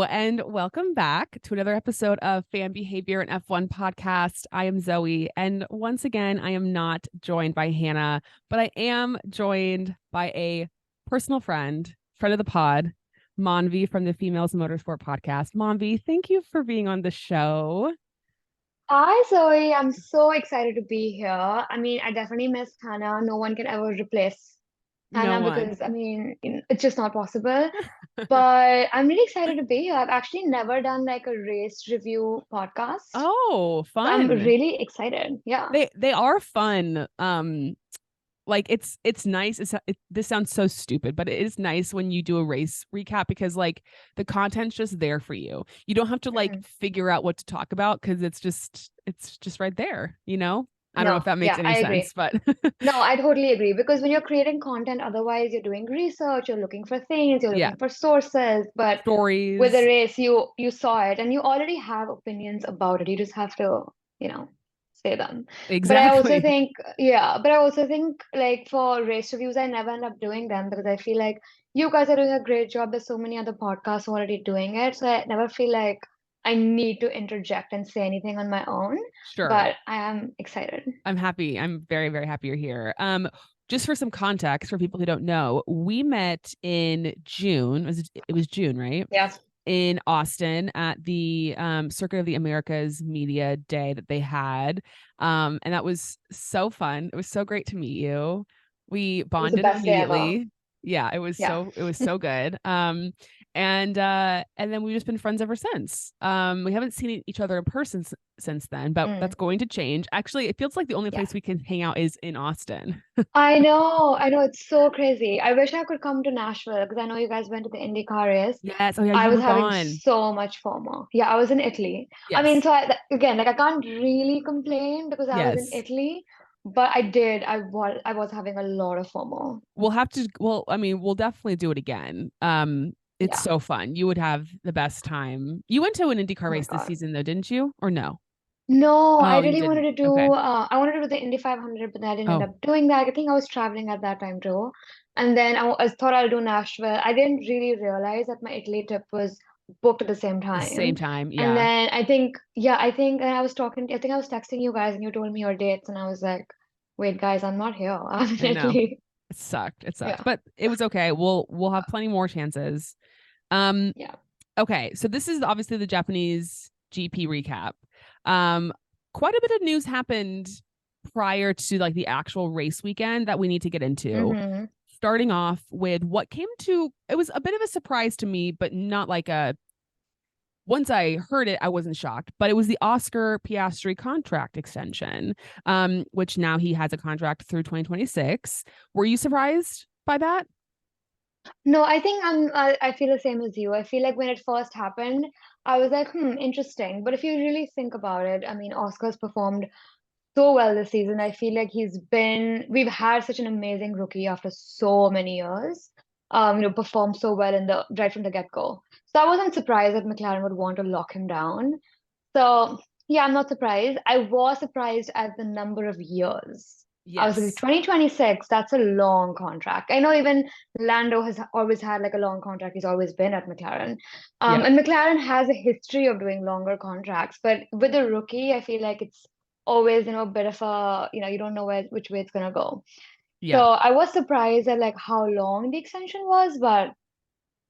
and welcome back to another episode of Fan Behavior and F1 Podcast. I am Zoe, and once again, I am not joined by Hannah, but I am joined by a personal friend of the pod, Manvi from the Females Motorsport Podcast. Manvi, thank you for being on the show. Hi, Zoe. I'm so excited to be here. I definitely miss Hannah. No one can ever replace No Hannah one. because, it's just not possible. But I'm really excited to be here. I've actually never done like a race review podcast. Oh, So I'm fun. really excited. Yeah. They are fun. Like it's nice. This sounds so stupid, but it is nice when you do a race recap because like the content's just there for you. You don't have to like Mm. figure out what to talk about because it's just right there, you know? I don't know if No, that makes yeah, any I sense, agree. but No, I totally agree because when you're creating content, otherwise you're doing research, you're looking for things, you're yeah, looking for sources. But with a stories. race, you saw it and you already have opinions about it. You just have to, you know, say them. But I also Exactly. think, yeah, but I also think like for race reviews, I never end up doing them because I feel like you guys are doing a great job. There's so many other podcasts already doing it. So I never feel like I need to interject and say anything on my own. Sure. But I am excited. I'm happy. I'm very, very happy you're here. Just for some context for people who don't know, we met in June. It was June, right? Yeah. In Austin at the Circuit of the Americas Media Day that they had. And that was so fun. It was so great to meet you. We It was the bonded best day ever. immediately. Yeah, Yeah. it was so good. And then we've just been friends ever since. We haven't seen each other in person since then, but Mm, that's going to change. Actually, it feels like the only yeah. place we can hang out is in Austin. I know, it's so crazy. I wish I could come to Nashville because I know you guys went to the IndyCar race. Yes. Oh yeah, I you was were having gone. so much FOMO. Yeah, I was in Italy. Yes. Again, like I can't really complain because I was in Yes. Italy, but I was having a lot of FOMO. I mean, we'll definitely do it again. It's Yeah. so fun. You would have the best time. You went to an IndyCar Oh my race this God. season though, didn't you? Or no? No, I Oh, you really wanted didn't. to Okay. I wanted to do the Indy 500, but then I didn't end Oh, up doing that. I think I was traveling at that time too. And then I thought I'll do Nashville. I didn't really realize that my Italy trip was booked at the same the same time. time. And Yeah. then and I think I was texting you guys and you told me your dates and I was like, wait, guys, I'm not here. I'm in I know. Italy. It sucked. It sucked. Yeah. But it was okay. We'll have plenty more chances. Um, Yeah. okay. So this is obviously the Japanese GP recap. Um, quite a bit of news happened prior to like the actual race weekend that we need to get into. Mm-hmm. Starting off with what came to it was a bit of a surprise to me, but not like a once I heard it, I wasn't shocked, but it was the Oscar Piastri contract extension, which now he has a contract through 2026. Were you surprised by that? No, I think I feel the same as you. I feel like when it first happened, I was like, interesting. But if you really think about it, I mean, Oscar's performed so well this season. I feel like we've had such an amazing rookie after so many years. Performed so well in the right from the get-go. So I wasn't surprised that McLaren would want to lock him down. So yeah, I'm not surprised. I was surprised at the number of years. I was like, Yes. 2026, that's a long contract. I know even Lando has always had like a long contract. He's always been at McLaren. Yep. And McLaren has a history of doing longer contracts, but with a rookie, I feel like it's always, a bit of you don't know which way it's gonna go. So Yeah. I was surprised at like how long the extension was, but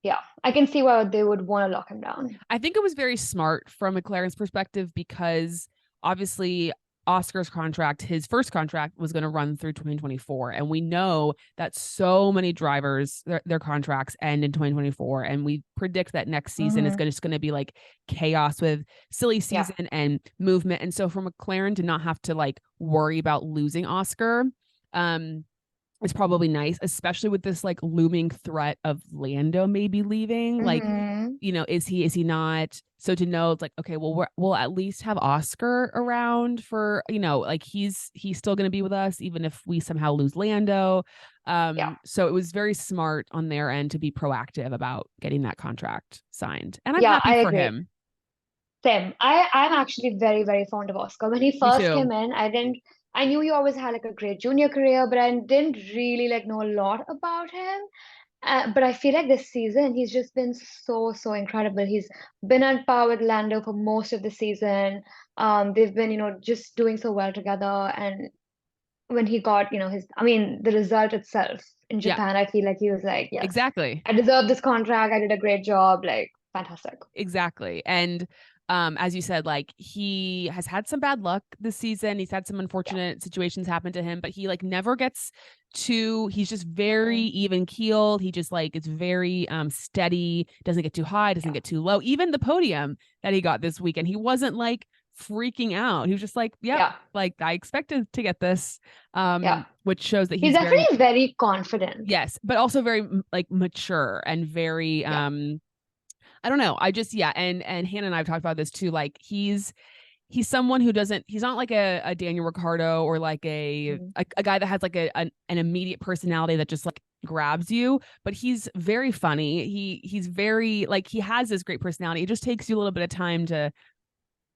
yeah, I can see why they would want to lock him down. I think it was very smart from McLaren's perspective because obviously Oscar's contract, his first contract, was going to run through 2024. And we know that so many drivers, their contracts end in 2024. And we predict that next season is Hmm. just going to be like chaos with silly Yeah. season and movement. And so for McLaren to not have to like worry about losing Oscar, um, is probably nice, especially with this like looming threat of Lando maybe leaving. Like, Hmm. is he not? So to know it's like, okay, well, we'll at least have Oscar around for, like he's still going to be with us even if we somehow lose Lando. Yeah. So it was very smart on their end to be proactive about getting that contract signed, and I'm Yeah, happy I for agree. him. Same. I'm actually very, very fond of Oscar. When he Me first too. came in, I knew he always had like a great junior career, but I didn't really like know a lot about him. But I feel like this season he's just been so incredible. He's been on par with Lando for most of the season. They've been, just doing so well together. And when he got, the result itself in Yeah, Japan, I feel like he was like, yes, exactly. I deserve this contract. I did a great job. Like, fantastic. Exactly. And as you said, like he has had some bad luck this season. He's had some Yeah. unfortunate situations happen to him, but he like never gets too, he's just very Mm, even keeled. He just like it's very steady, doesn't get too high, doesn't yeah. get too low. Even the podium that he got this weekend, he wasn't like freaking out. He was just like, yep, Yeah. like I expected to get this. Yeah. Which shows that He's he's very, definitely very confident. yes, but also very like mature and very Yeah. I don't know. I just yeah, and Hannah and I've talked about this too. Like he's someone who doesn't he's not like a Daniel Ricciardo or like Mm. a guy that has like an immediate personality that just like grabs you, but he's very funny. He's very like he has this great personality. It just takes you a little bit of time to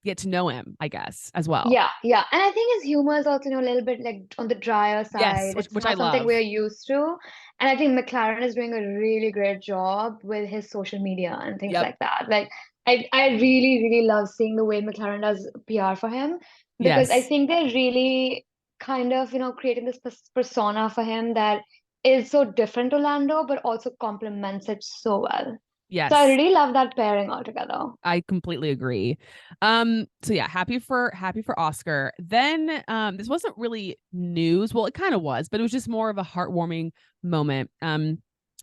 get to know him, I guess, as well. Yeah, yeah. And I think his humor is also, a little bit like on the drier Yes, side. which It's which I not something love. we're used to. And I think McLaren is doing a really great job with his social media and things Yep. like that. Like I really love seeing the way McLaren does PR for him because I Yes. think they're really kind of, creating this persona for him that is so different to Lando, but also complements it so well. So I Yes. really love that pairing altogether. I completely agree. So yeah, happy for Oscar. Then this wasn't really news. Well, it kind of was, but it was just more of a heartwarming moment.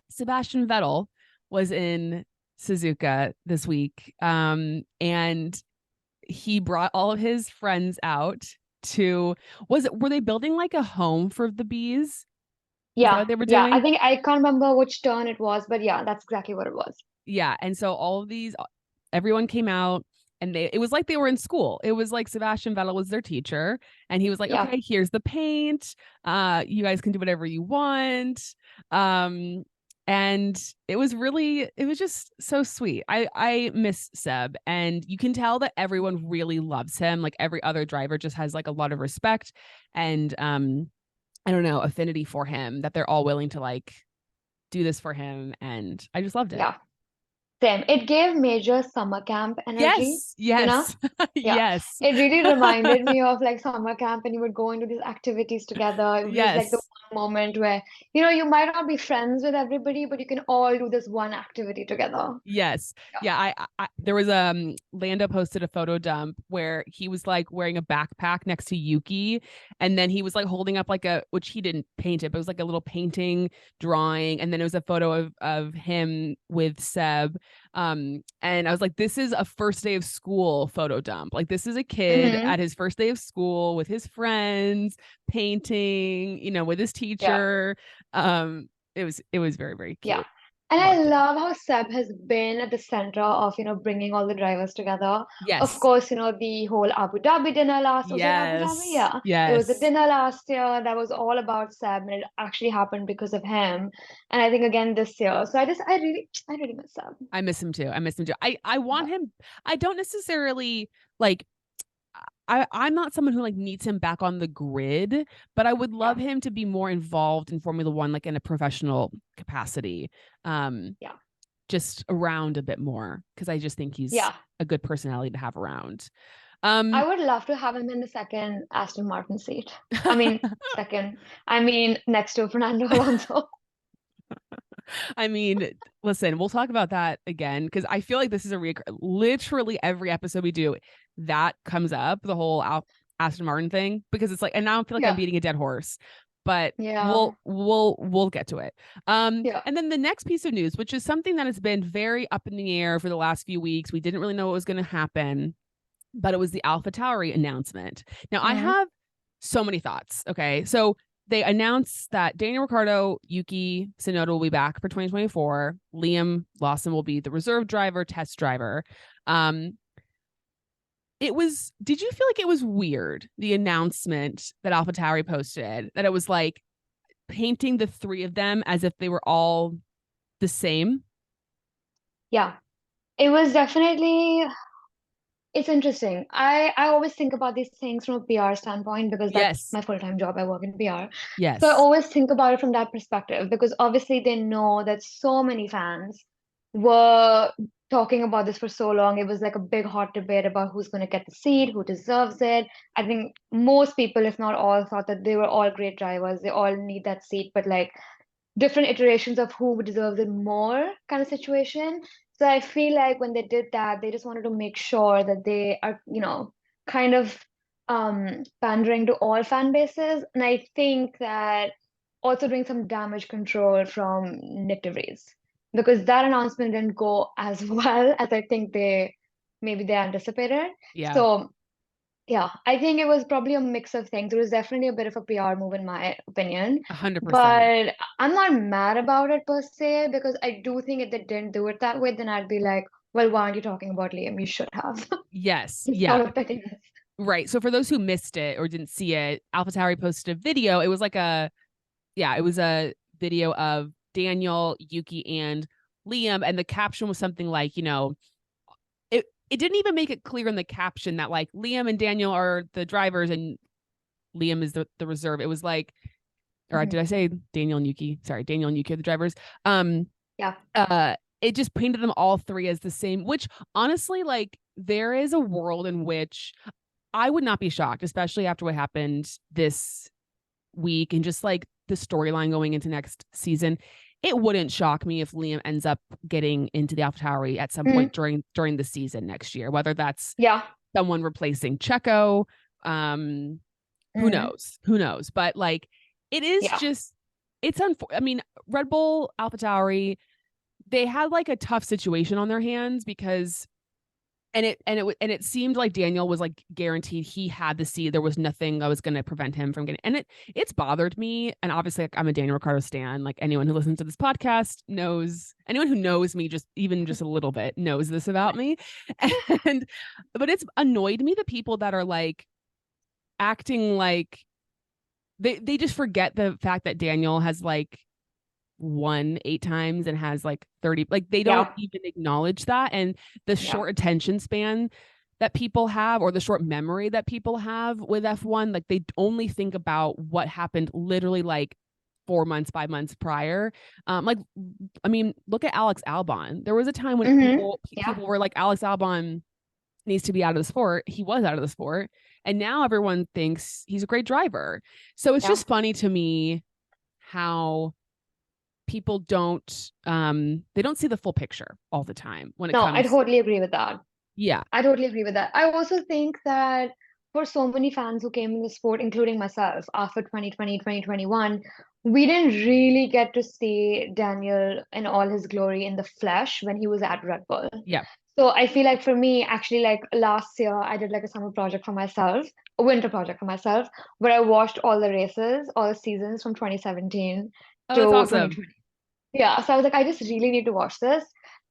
Sebastian Vettel was in Suzuka this week. And he brought all of his friends out to were they building like a home for the bees? Is that Yeah, what they were yeah. I doing? think I can't remember which turn it was, but yeah, that's exactly what it was. Yeah, and so all of these everyone came out and it was like they were in school. It was like Sebastian Vettel was their teacher and he was like, Yeah. "Okay, here's the paint. You guys can do whatever you want." Um and it was just so sweet. I miss Seb and you can tell that everyone really loves him. Like every other driver just has like a lot of respect and I don't know, affinity for him that they're all willing to like do this for him and I just loved it. Yeah. Same. It gave major summer camp energy, Yes, you know? yes, Yeah. yes, It really reminded me of like summer camp and you would go into these activities together. It was like the yes, one moment where, you might not be friends with everybody, but you can all do this one activity together. yes. Yeah. Yeah, I there was Lando posted a photo dump where he was like wearing a backpack next to Yuki, and then he was like holding up like a which he didn't paint it, but it was like a little painting drawing, and then it was a photo of him with Seb. And I was like, this is a first day of school photo dump. Like this is a kid Hmm. at his first day of school with his friends, painting, with his Yeah. teacher. It was very, very Yeah. cute. And I Loved it. love how Seb has been at the center of, bringing all the drivers together. Of Yes. course, the whole Abu Dhabi dinner was it Abu Dhabi? Yes. Yeah. There was a Yes. dinner last year that was all about Seb and it actually happened because of him. And I think again this year. So I really miss Seb. I miss him too. I miss him too. I Yeah. want him. I don't necessarily like I'm not someone who like needs him back on the grid, but I would love Yeah. him to be more involved in Formula One, like in a professional capacity. Um, Yeah. just around a bit more because I just think he's Yeah. a good personality to have around. I Um, would love to have him in the second Aston Martin seat. I mean, second. I mean, next to Fernando Alonso. I mean, listen, we'll talk about that again because I feel like this is literally every episode we do that comes up, the whole Aston Martin thing, because it's like, and now I feel like I'm Yeah. beating a dead horse, but Yeah. we'll get to it. Yeah. And then the next piece of news, which is something that has been very up in the air for the last few weeks, we didn't really know what was going to happen, but it was the Alpha Tauri announcement. Now I Mhm. have so many thoughts. Okay, so they announced that Daniel Ricciardo, Yuki Tsunoda will be back for 2024. Liam Lawson will be the reserve driver, test driver. Um, did you feel like it was weird, the announcement that AlphaTauri posted, that it was like painting the three of them as if they were all the same? Yeah. It was definitely It's interesting. I always think about these things from a PR standpoint because that's Yes. my full-time job. I work in PR. So I Yes. always think about it from that perspective because obviously they know that so many fans were talking about this for so long. It was like a big hot debate about who's going to get the seat, who deserves it. I think most people, if not all, thought that they were all great drivers. They all need that seat, but like different iterations of who deserves it more kind of situation. So I feel like when they did that, they just wanted to make sure that they are, kind of pandering to all fan bases. And I think that also doing some damage control from Nick DeVries because that announcement didn't go as well as I think maybe they anticipated. Yeah. So yeah, I think it was probably a mix of things. It was definitely a bit of a PR move in my opinion, 100%. but I'm not mad about it per se because I do think if they didn't do it that way, then I'd be like, well, why aren't you talking about Liam? You should have. Yes. It's Yeah. out of pettiness. Right. So for those who missed it or didn't see it, AlphaTauri posted a video. It was like it was a video of Daniel, Yuki, and Liam, and the caption was something like, it didn't even make it clear in the caption that like Liam and Daniel are the drivers and Liam is the reserve. It was like, or Mhm. did I say Daniel and Yuki? Sorry, Daniel and Yuki are the drivers. Yeah. It just painted them all three as the same, which honestly, like, there is a world in which I would not be shocked, especially after what happened this week and just like the storyline going into next season. It wouldn't shock me if Liam ends up getting into the AlphaTauri at some Mhm. point during the season next year, whether that's Yeah. someone replacing Checo. Um, who Mhm. knows? Who knows? But like, it is Yeah. just, I mean, Red Bull, AlphaTauri, they had like a tough situation on their hands because and it seemed like Daniel was like guaranteed he had the seat. There was nothing that was going to prevent him from getting. And it's bothered me. And obviously, like, I'm a Daniel Ricciardo stan. Like anyone who listens to this podcast knows. Anyone who knows me just even just a little bit knows this about me. And but it's annoyed me the people that are like acting like they just forget the fact that Daniel has like won 8 times and has like 30, like they don't Yeah. even acknowledge that. And the Yeah. short attention span that people have or the short memory that people have with F1, like they only think about what happened literally like 4 months, 5 months prior. Like, I mean, look at Alex Albon. There was a time when Mhm. Yeah. people were like, Alex Albon needs to be out of the sport. He was out of the sport. And now everyone thinks he's a great driver. So it's Yeah. just funny to me how people they don't see the full picture all the time when it No, I comes. totally agree with that. Yeah. I totally agree with that. I also think that for so many fans who came in the sport, including myself, after 2020, 2021, we didn't really get to see Daniel in all his glory in the flesh when he was at Red Bull. Yeah. So I feel like for me, actually, like last year, I did like a summer project for myself, a winter project for myself, where I watched all the races, all the seasons from 2017 Oh, that's to awesome. 2020. Yeah, so I was like, I just really need to watch this.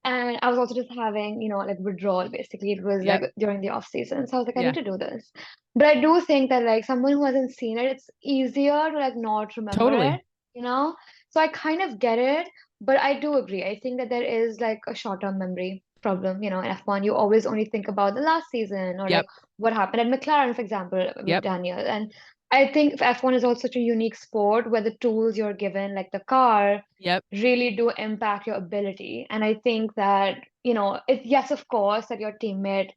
And I was also just having, like withdrawal basically. It was like Yep. during the off season. So I was like, I need Yeah. to do this. But I do think that like someone who hasn't seen it, it's easier to like not remember Totally. it, you know? So I kind of get it, but I do agree. I think that there is like a short-term memory problem, in F1. You always only think about the last season or like Yep. what happened at McLaren, for example, with Yep. Daniel. And I think F1 is also such a unique sport where the tools you're given, like the car, Yep. really do impact your ability. And I think that, it's yes, of course, that your teammate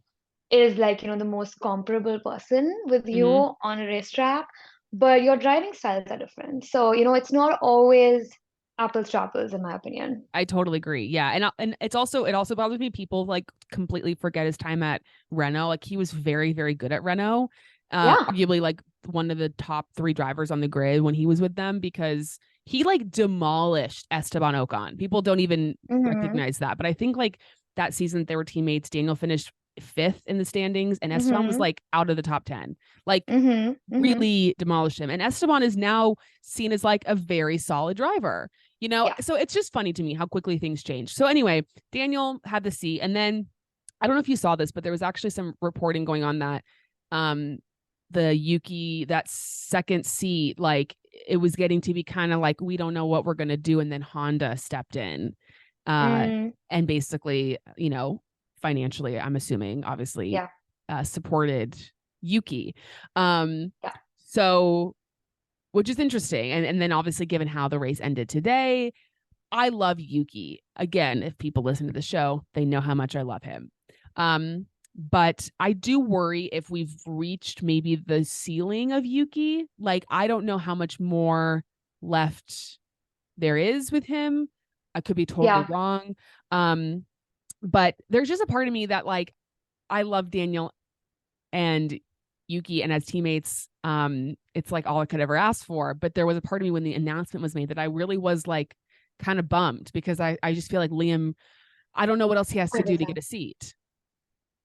is like, the most comparable person with you Hmm. on a racetrack, but your driving styles are different. So, it's not always apples to apples, in my opinion. I totally agree. Yeah. And it also bothers me people like completely forget his time at Renault. Like he was very, very good at Renault. Yeah. Arguably like one of the top 3 drivers on the grid when he was with them because he like demolished Esteban Ocon. People don't even Mm-hmm. recognize that. But I think like that season they were teammates. Daniel finished 5th in the standings and Esteban was Mm-hmm. like out of the top 10. Like Mm-hmm. Mm-hmm. really demolished him. And Esteban is now seen as like a very solid driver, Yeah. So it's just funny to me how quickly things change. So anyway, Daniel had the seat. And then I don't know if you saw this, but there was actually some reporting going on that um the Yuki, that second seat, like it was getting to be kind of like, we don't know what we're gonna do. And then Honda stepped in Mm, and basically, financially, I'm assuming, obviously, yeah. supported Yuki. Yeah. So, which is interesting. And then obviously, given how the race ended today, I love Yuki. Again, if people listen to the show, they know how much I love him. But I do worry if we've reached maybe the ceiling of Yuki. Like, I don't know how much more left there is with him. I could be totally wrong. But there's just a part of me that, like, I love Daniel and Yuki, and as teammates, it's like all I could ever ask for. But there was a part of me when the announcement was made that I really was like kind of bummed, because I just feel like Liam, I don't know what else he has to do to get a seat.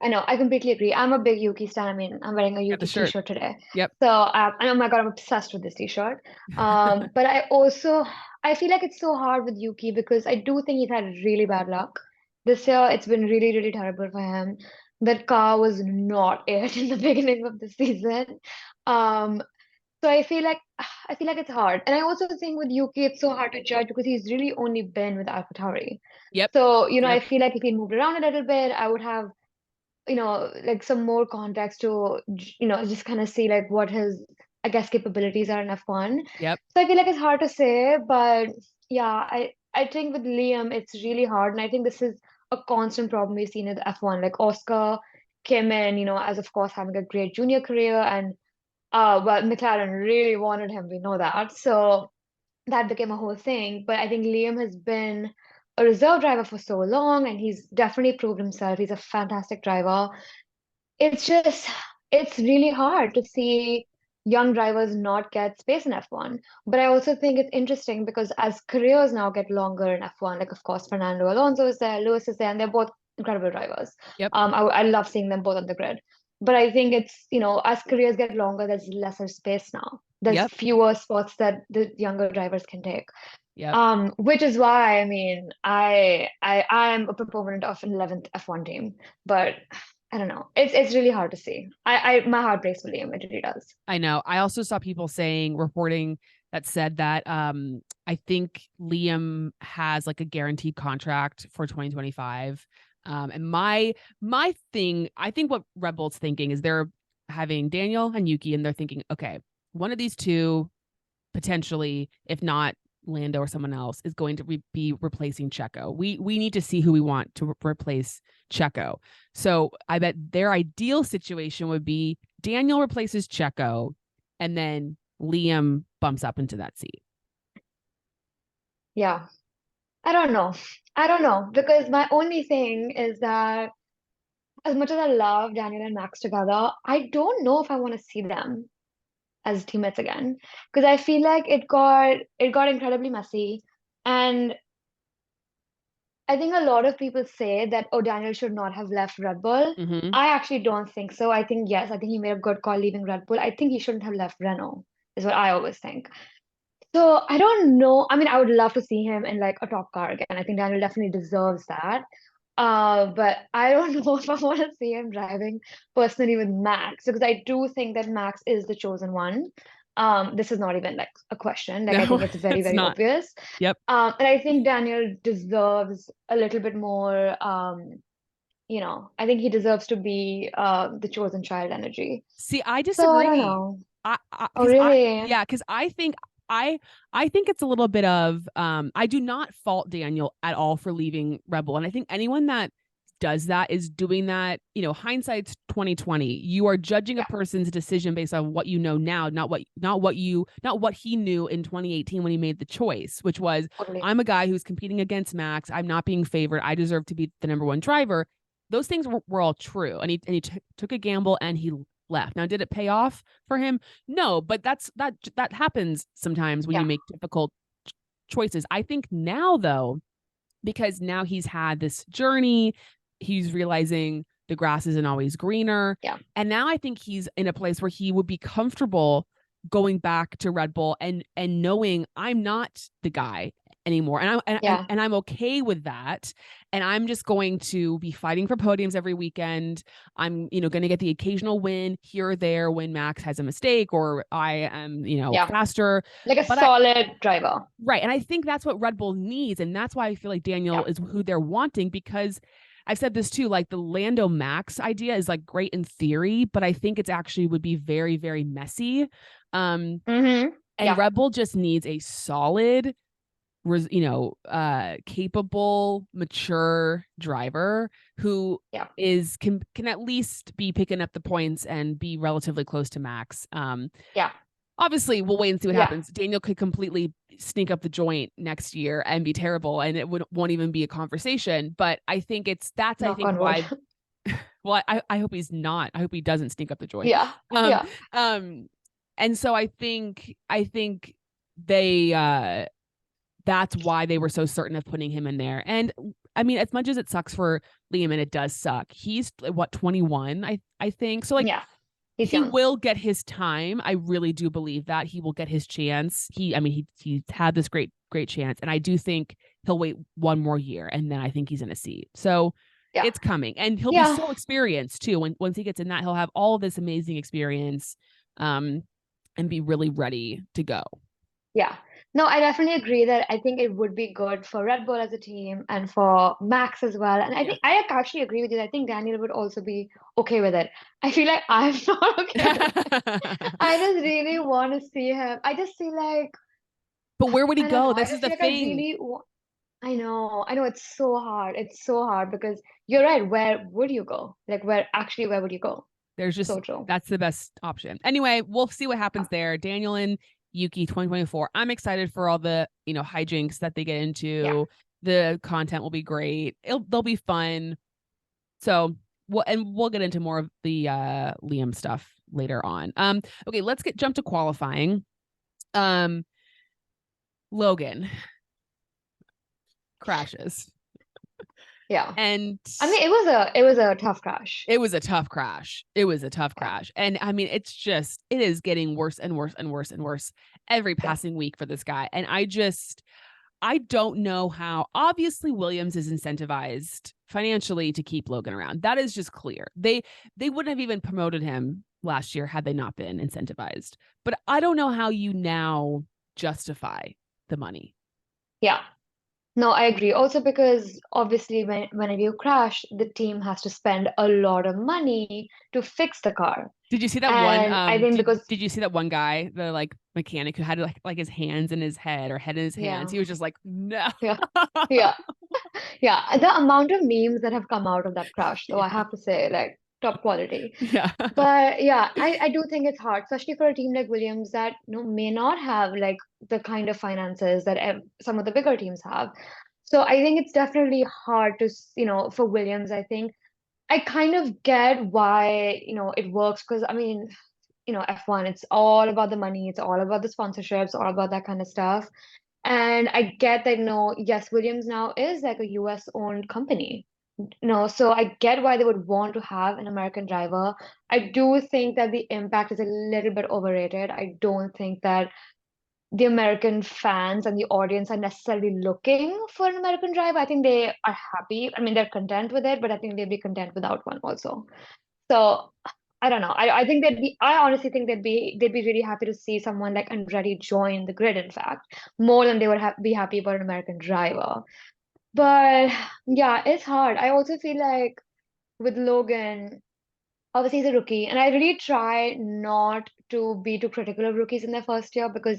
I know, I completely agree. I'm a big Yuki stan. I mean, I'm wearing a Yuki t-shirt today. Yep. So, and oh my God, I'm obsessed with this t-shirt. But I feel like it's so hard with Yuki because I do think he's had really bad luck. This year, it's been really, really terrible for him. That car was not it in the beginning of the season. So I feel like it's hard. And I also think with Yuki, it's so hard to judge because he's really only been with AlphaTauri. Yep. So, Yep. I feel like if he moved around a little bit, I would have like some more context to, just kind of see like what his, I guess, capabilities are in F1. Yep. So I feel like it's hard to say, but yeah, I think with Liam, it's really hard. And I think this is a constant problem we've seen in the F1. Like Oscar came in, as of course having a great junior career, and well, McLaren really wanted him, we know that. So that became a whole thing. But I think Liam has been a reserve driver for so long, and he's definitely proved himself. He's a fantastic driver. It's just, it's really hard to see young drivers not get space in F1. But I also think it's interesting because as careers now get longer in F1, like of course Fernando Alonso is there, Lewis is there, and they're both incredible drivers. Yep. I love seeing them both on the grid. But I think it's, as careers get longer, there's lesser space now. There's fewer spots that the younger drivers can take. Which is why, I mean, I'm a proponent of an 11th F1 team, but I don't know. It's really hard to see. My heart breaks for Liam. It really does. I know. I also saw people reporting that said that I think Liam has like a guaranteed contract for 2025. And my thing, I think what Red Bull's thinking is they're having Daniel and Yuki, and they're thinking, okay, one of these two, potentially, if not Lando or someone else, is going to be replacing Checo. We need to see who we want to replace Checo. So I bet their ideal situation would be Daniel replaces Checo, and then Liam bumps up into that seat. Yeah. I don't know, because my only thing is that as much as I love Daniel and Max together, I don't know if I want to see them as teammates again, because I feel like it got incredibly messy. And I think a lot of people say that, oh, Daniel should not have left Red Bull. I actually don't think so. I think, yes, I think he made a good call leaving Red Bull. I think he shouldn't have left Renault, is what I always think. So I don't know. I mean, I would love to see him in like a top car again. I think Daniel definitely deserves that. But I don't know if I want to see him driving personally with Max, because I do think that Max is the chosen one. This is not even like a question. Like, I think it's very, very obvious. Yep. And I think Daniel deserves a little bit more, I think he deserves to be the chosen child energy. See, I disagree. So I don't know. Oh, really? Because I think it's a little bit of I do not fault Daniel at all for leaving Red Bull. And I think anyone that does that is doing that, hindsight's 2020. You are judging a person's decision based on what you know now, not what he knew in 2018 when he made the choice, which was, I'm a guy who's competing against Max. I'm not being favored. I deserve to be the number one driver. Those things were all true. And he took a gamble and he left. Now, did it pay off for him? No, but that happens sometimes when you make difficult choices. I think now, though, because now he's had this journey, he's realizing the grass isn't always greener. Yeah. And now I think he's in a place where he would be comfortable going back to Red Bull and knowing I'm not the guy anymore. And I'm okay with that. And I'm just going to be fighting for podiums every weekend. I'm, going to get the occasional win here or there when Max has a mistake or I am, faster. Like a solid driver. Right. And I think that's what Red Bull needs. And that's why I feel like Daniel is who they're wanting, because I've said this too, like the Lando Max idea is like great in theory, but I think it's actually would be very, very messy. And Yeah. Red Bull just needs a solid, capable, mature driver who can at least be picking up the points and be relatively close to Max. Obviously, we'll wait and see what happens. Daniel could completely sneak up the joint next year and be terrible, and it won't even be a conversation. But I think that's I think why. Well, I hope he's not. I hope he doesn't sneak up the joint. And so I think they that's why they were so certain of putting him in there. And I mean, as much as it sucks for Liam, and it does suck, he's what, 21, I think. So like, he will get his time. I really do believe that he will get his chance. He's had this great chance, and I do think he'll wait one more year, and then I think he's in a seat. So it's coming, and he'll be so experienced too. Once he gets in that, he'll have all of this amazing experience, and be really ready to go. Yeah. No, I definitely agree that I think it would be good for Red Bull as a team and for Max as well. And I think I actually agree with you. I think Daniel would also be okay with it. I feel like I'm not okay with it. I just really want to see him. I just feel like. But where would he go? Know, this is the thing. I know. It's so hard. It's so hard because you're right. Where would you go? Like where would you go? There's just, that's the best option. Anyway, we'll see what happens there. Daniel and Yuki 2024. I'm excited for all the, hijinks that they get into. The content will be great. They'll be fun. So we'll get into more of the Liam stuff later on. Okay, let's jump to qualifying. Logan crashes. Yeah. And I mean, it was a tough crash. It was a tough crash. And I mean, it is getting worse and worse and worse and worse every passing week for this guy. And I don't know how. Obviously, Williams is incentivized financially to keep Logan around. That is just clear. They wouldn't have even promoted him last year had they not been incentivized. But I don't know how you now justify the money. Yeah. No, I agree. Also because obviously when you crash, the team has to spend a lot of money to fix the car. Did you see that one? I think did you see that one guy, the like mechanic who had like his hands in his head or head in his hands? He was just like, no. Yeah. The amount of memes that have come out of that crash, though, I have to say, like top quality. But I do think it's hard, especially for a team like Williams that may not have like the kind of finances that some of the bigger teams have. So I think it's definitely hard to, for Williams. I think I kind of get why, it works because I mean, F1, it's all about the money, it's all about the sponsorships, all about that kind of stuff. And I get that, yes, Williams now is like a US owned company. So I get why they would want to have an American driver. I do think that the impact is a little bit overrated. I don't think that the American fans and the audience are necessarily looking for an American driver. I think they are happy. I mean, they're content with it, but I think they'd be content without one also. So I don't know. I honestly think they'd be really happy to see someone like Andretti join the grid, in fact, more than they would be happy about an American driver. But yeah, it's hard. I also feel like with Logan, obviously he's a rookie, and I really try not to be too critical of rookies in their first year because,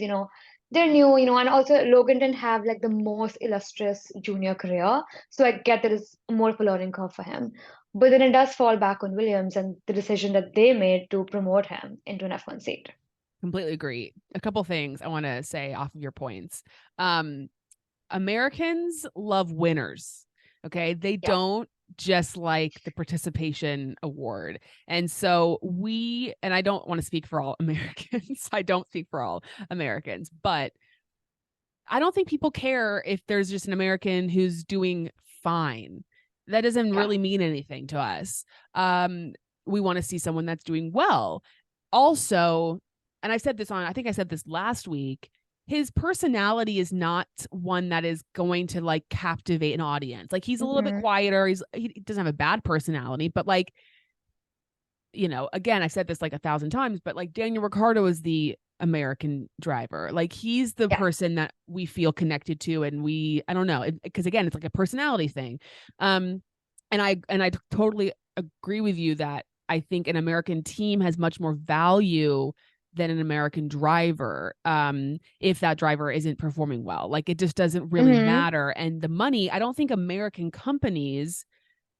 they're new, and also Logan didn't have like the most illustrious junior career. So I get that it's more of a learning curve for him. But then it does fall back on Williams and the decision that they made to promote him into an F1 seat. Completely agree. A couple things I want to say off of your points. Americans love winners. Okay. They don't just like the participation award. And so and I don't want to speak for all Americans. I don't speak for all Americans, but I don't think people care if there's just an American who's doing fine. That doesn't really mean anything to us. We want to see someone that's doing well. Also, and I think I said this last week, his personality is not one that is going to like captivate an audience. Like he's a little bit quieter. He doesn't have a bad personality, but like, again, I said this like 1,000 times, but like Daniel Ricciardo is the American driver. Like he's the person that we feel connected to. And I don't know, because again, it's like a personality thing. And I totally agree with you that I think an American team has much more value than an American driver, if that driver isn't performing well. Like, it just doesn't really Mm-hmm. matter. And the money, I don't think American companies,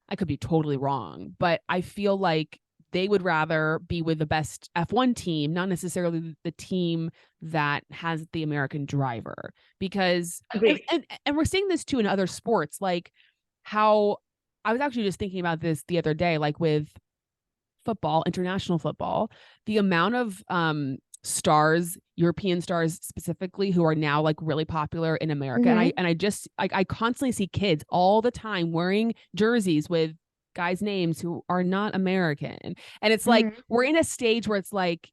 I could be totally wrong, but I feel like they would rather be with the best F1 team, not necessarily the team that has the American driver. Because Agreed. and we're seeing this too in other sports, like how I was actually just thinking about this the other day, like with football, international football, the amount of stars, European stars specifically, who are now like really popular in America. And Mm-hmm. I just I constantly see kids all the time wearing jerseys with guys' names who are not American. And it's like Mm-hmm. we're in a stage where it's like,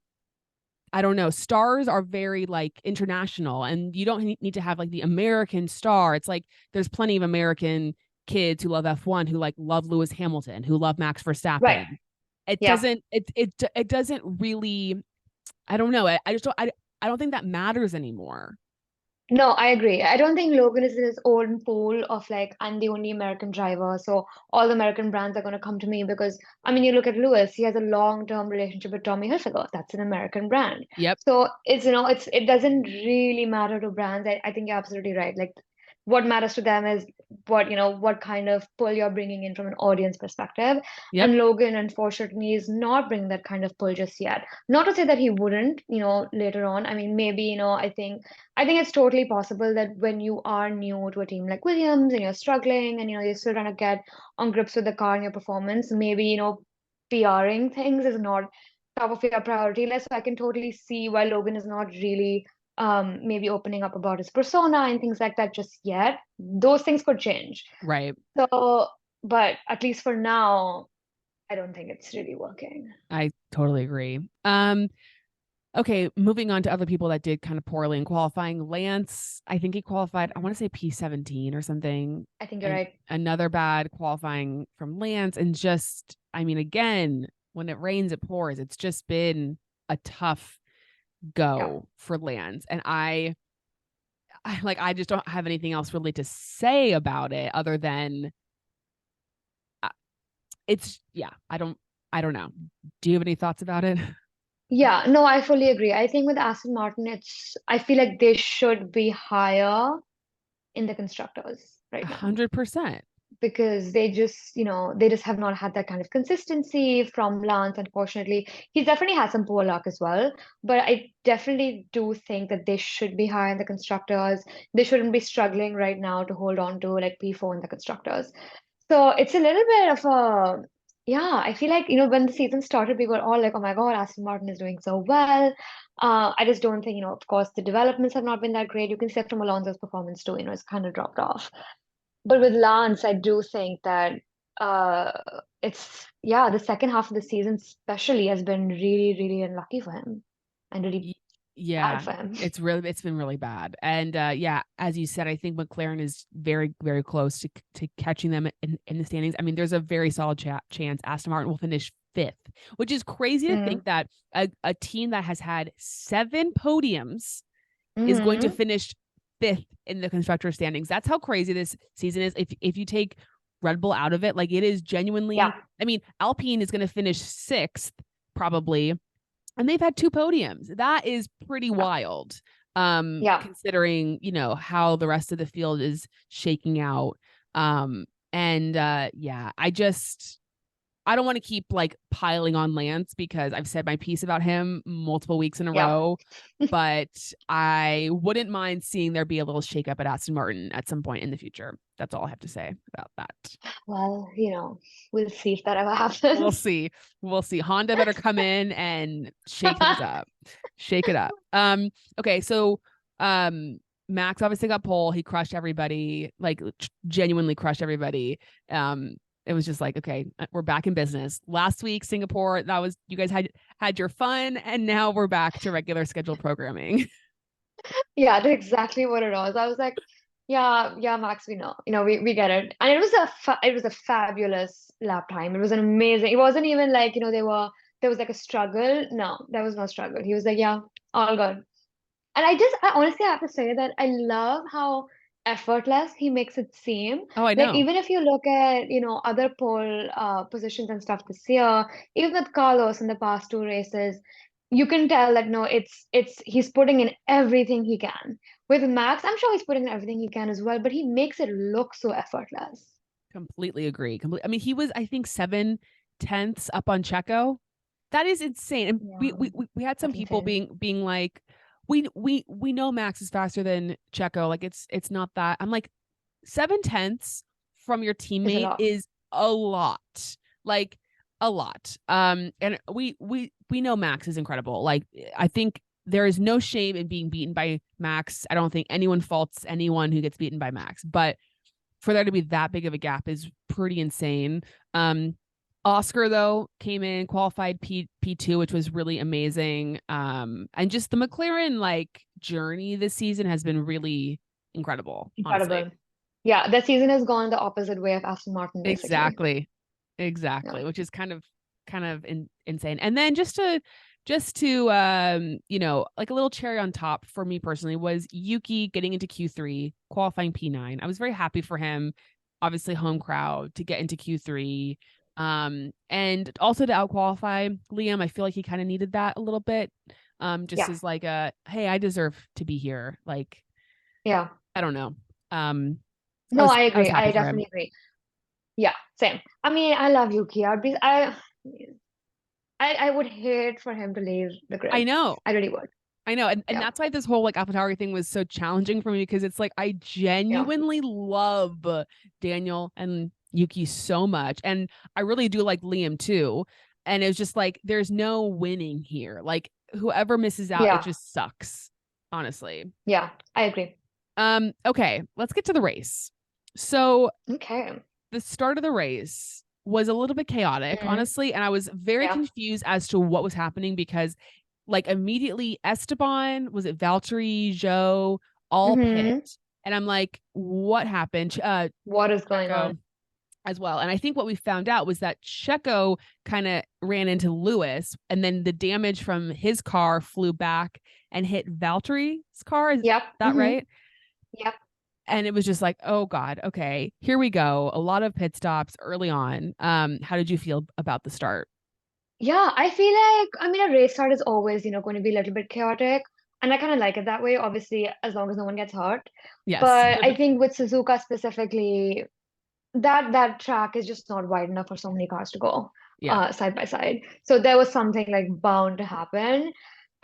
I don't know, stars are very like international, and you don't need to have like the American star. It's like there's plenty of American kids who love F1, who like love Lewis Hamilton, who love Max Right. Verstappen. It Yeah. doesn't it doesn't really, I don't know. I just don't I don't think that matters anymore. No, I agree. I don't think Logan is in his own pool of like, I'm the only American driver, so all the American brands are going to come to me because, I mean, you look at Lewis, he has a long-term relationship with Tommy Hilfiger. That's an American brand. Yep. So it doesn't really matter to brands. I think you're absolutely right. Like, what matters to them is what kind of pull you're bringing in from an audience perspective. Yep. And Logan, unfortunately, is not bringing that kind of pull just yet. Not to say that he wouldn't, later on. I mean, maybe, I think it's totally possible that when you are new to a team like Williams and you're struggling and you're still trying to get on grips with the car and your performance, maybe PRing things is not top of your priority list. So I can totally see why Logan is not really maybe opening up about his persona and things like that just yet. Those things could change. Right. So, but at least for now, I don't think it's really working. I totally agree. Okay, moving on to other people that did kind of poorly in qualifying. Lance, I think he qualified, I want to say P17 or something. I think you're And right. another bad qualifying from Lance. And just, I mean, again, when it rains, it pours. It's just been a tough Yeah. go for Lance. And I just don't have anything else really to say about it other than uh, yeah, I don't know. Do you have any thoughts about it? Yeah, no, I fully agree. I think with Aston Martin, I feel like they should be higher in the constructors right now 100%. because they just have not had that kind of consistency from Lance, unfortunately. He's definitely had some poor luck as well, but I definitely do think that they should be higher in the constructors. They shouldn't be struggling right now to hold on to like P4 in the constructors. So it's a little bit of a, yeah, I feel like, when the season started, we were all like, oh my God, Aston Martin is doing so well. I just don't think, of course, the developments have not been that great. You can see it from Alonso's performance too, it's kind of dropped off. But with Lance, I do think that uh yeah, the second half of the season especially has been really, really unlucky for him and really Y- bad Yeah, for him. it's been really bad. And yeah, as you said, I think McLaren is very, very close to catching them in the standings. I mean, there's a very solid chance Aston Martin will finish fifth, which is crazy to Mm-hmm. think that a team that has had 7 podiums is going to Mm-hmm. finish fifth in the constructor standings. That's how crazy this season is. If you take Red Bull out of it, like, it is genuinely, Yeah. I mean, Alpine is going to finish sixth probably, and they've had 2 podiums. That is pretty Yeah. wild. Yeah. Considering, how the rest of the field is shaking out. And yeah, I don't want to keep like piling on Lance because I've said my piece about him multiple weeks in a Yeah. row, but I wouldn't mind seeing there be a little shakeup at Aston Martin at some point in the future. That's all I have to say about that. Well, we'll see if that ever We'll happens. see. We'll see. Honda better come in and shake things up. Shake it up. Okay, so Max obviously got pole. He crushed everybody, like genuinely crushed everybody. It was just like, okay, we're back in business. Last week, Singapore, that was, you guys had your fun, and now we're back to regular scheduled programming. Yeah, that's exactly what it was. I was like, yeah, yeah, Max, we know, we get it. And it was a fabulous lap time. It was an amazing. It wasn't even like, there was like a struggle. No, there was no struggle. He was like, yeah, all good. And I honestly have to say that I love how effortless he makes it seem. Oh, I Like know. even if you look at, other pole positions and stuff this year, even with Carlos in the past two races, you can tell that no, it's he's putting in everything he can. With Max, I'm sure he's putting in everything he can as well, but he makes it look so effortless. Completely agree. I mean, he was, I think, 7/10 up on Checo. That is insane. And we Yeah, we had some that's people insane. being like, we know Max is faster than Checo. Like it's not that. I'm like, 7/10 from your It's a teammate lot. is a lot. Like a lot. And we know Max is incredible. Like I think there is no shame in being beaten by Max. I don't think anyone faults anyone who gets beaten by Max, but for there to be that big of a gap is pretty insane. Oscar though came in, qualified P2, which was really amazing. And just the McLaren like journey this season has been really incredible, honestly. Incredible. Yeah, the season has gone the opposite way of Aston Martin, basically. Exactly. Yeah. Exactly, which is kind of insane. And then just to like a little cherry on top for me personally was Yuki getting into Q3, qualifying P9. I was very happy for him, obviously home crowd, to get into Q3. And also to out qualify Liam. I feel like he kind of needed that a little bit. Just Yeah. as like a, hey, I deserve to be here. Like, Yeah. I don't know. Um, I No, was I I was agree. happy I for him. definitely agree. Yeah, same. I mean, I love Yuki. I would hate for him to leave the I grid. know. I really would. I know. And Yeah. that's why this whole like AlphaTauri thing was so challenging for me, because it's like I Yeah. genuinely love Daniel and Yuki so much. And I really do like Liam too. And it's just like there's no winning here. Like whoever misses out, it Yeah. just sucks, honestly. Yeah. I agree. Okay, let's get to the race. So Okay. the start of the race was a little bit chaotic, Mm. honestly, and I was very Yeah. confused as to what was happening because, like, immediately Esteban, was it Valtteri, Joe, all pit, Hmm. and I'm like, what happened? What is going on? Checo as well, and I think what we found out was that Checo kind of ran into Lewis, and then the damage from his car flew back and hit Valtteri's car. Is Yep. that Hmm. right? Yep. And it was just like, oh God, okay, here we go. A lot of pit stops early on. How did you feel about the start? Yeah, I feel like, I mean, a race start is always, going to be a little bit chaotic. And I kind of like it that way, obviously, as long as no one gets hurt. Yes. But I think with Suzuka specifically, that track is just not wide enough for so many cars to go Yeah. side by side. So there was something like bound to happen.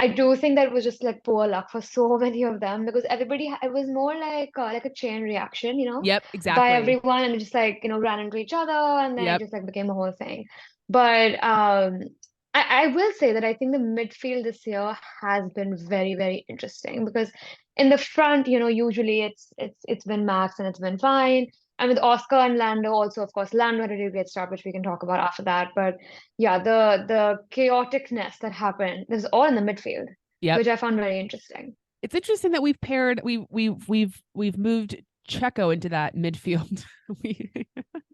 I do think that was just like poor luck for so many of them because it was more like a chain reaction, Yep. by Exactly. everyone and it just like, ran into each other and then it Yep. just like became a whole thing. But I will say that I think the midfield this year has been very, very interesting because in the front, usually it's been Max and it's been fine. And with Oscar and Lando, also, of course, Lando had a really great start, which we can talk about after that. But yeah, the chaoticness that happened, this is all in the midfield, Yep. which I found very interesting. It's interesting that we've paired we've moved Checo into that midfield. we,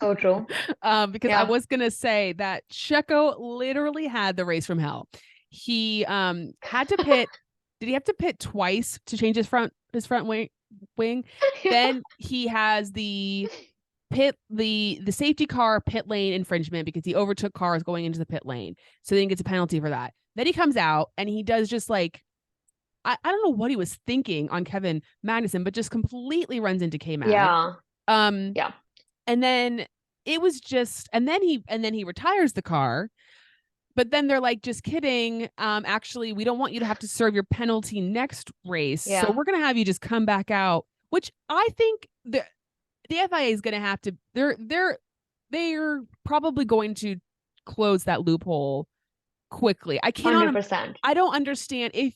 So true. because I Yeah. was gonna say that Checo literally had the race from hell. He had to pit. Did he have to pit twice to change his front wing? Yeah. Then he has the safety car pit lane infringement because he overtook cars going into the pit lane. So then he gets a penalty for that. Then he comes out and he does just like I don't know what he was thinking on Kevin Magnussen, but just completely runs into K Mag. Yeah. Um, Yeah. and then it was just and then he retires the car. But then they're like, just kidding. Actually, we don't want you to have to serve your penalty next race. So Yeah. we're gonna have you just come back out, which I think the FIA is going to have to they're probably going to close that loophole quickly. I 100%. don't understand if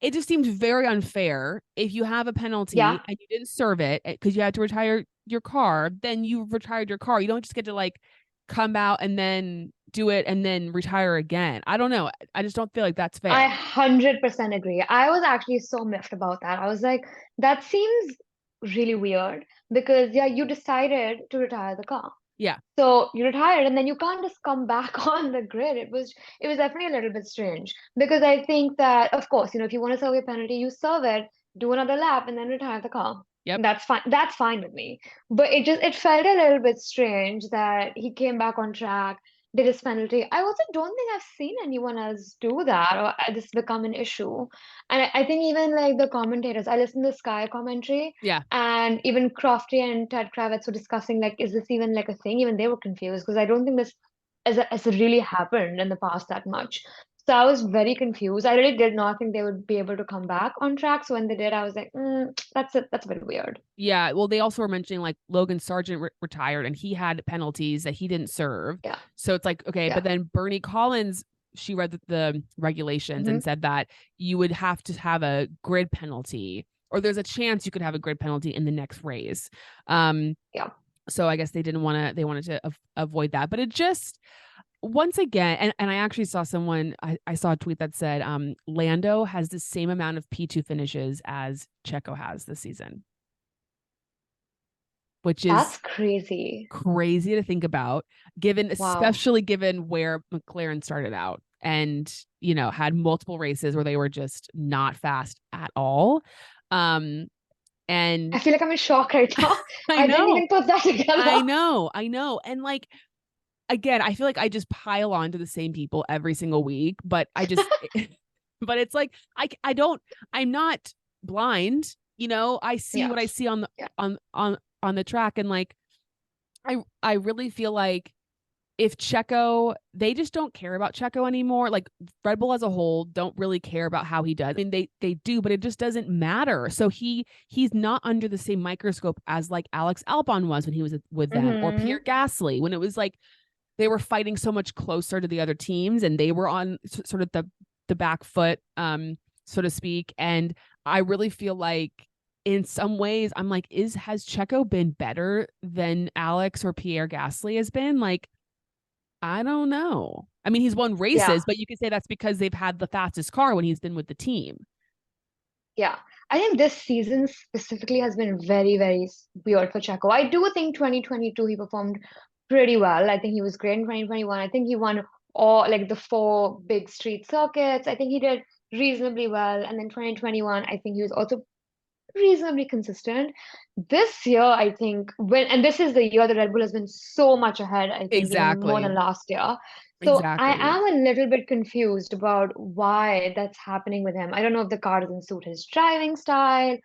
it just seems very unfair if you have a penalty Yeah. and you didn't serve it because you had to retire your car, then you've retired your car. You don't just get to like come out and then do it and then retire again. I don't know. I just don't feel like that's I fair. 100% agree. I was actually so miffed about that. I was like, that seems really weird because, yeah, you decided to retire the car. Yeah. So you retired and then you can't just come back on the grid. It was definitely a little bit strange because I think that of course, if you want to serve your penalty, you serve it, do another lap and then retire the car. Yep. That's fine. That's fine with me. But it felt a little bit strange that he came back on track, did his penalty. I also don't think I've seen anyone else do that or this become an issue. And I think even like the commentators, I listened to Sky commentary, Yeah. and even Crofty and Ted Kravitz were discussing like, is this even like a thing? Even they were confused because I don't think this has really happened in the past that much. So I was very confused. I really did not think they would be able to come back on track. So when they did, I was like, that's it. That's a bit weird. Yeah. Well, they also were mentioning like Logan Sargent retired and he had penalties that he didn't serve. Yeah. So it's like, okay, Yeah. but then Bernie Collins, she read the regulations and said that you would have to have a grid penalty, or there's a chance you could have a grid penalty in the next race. Yeah. So I guess they wanted to avoid that. But it just, once again, and I actually saw someone, I saw a tweet that said Lando has the same amount of P2 finishes as Checo has this season, which That's is crazy. crazy to think about, Wow. especially given where McLaren started out and, had multiple races where they were just not fast at all. I And feel like I'm in shock right now. I I didn't know, even put that together. I know. And like, again, I feel like I just pile on to the same people every single week, but but it's like, I'm not blind, I see Yeah. what I see on the, Yeah. on the track. And like, I really feel like if Checo, they just don't care about Checo anymore. Like Red Bull as a whole don't really care about how he does. I mean, they do, but it just doesn't matter. So he's not under the same microscope as like Alex Albon was when he was with them, or Pierre Gasly when it was like they were fighting so much closer to the other teams and they were on sort of the back foot, so to speak. And I really feel like in some ways I'm like, has Checo been better than Alex or Pierre Gasly has been? Like, I don't know. I mean, he's won Yeah. races, but you could say that's because they've had the fastest car when he's been with the team. Yeah. I think this season specifically has been very, very weird for Checo. I do think 2022 he performed pretty well. I think he was great in 2021. I think he won all like the four big street circuits. I think he did reasonably well. And then 2021, I think he was also reasonably consistent. This year, I think and this is the year that Red Bull has been so much ahead, I think even more than Exactly. last year. So I Exactly. am a little bit confused about why that's happening with him. I don't know if the car doesn't suit his driving style.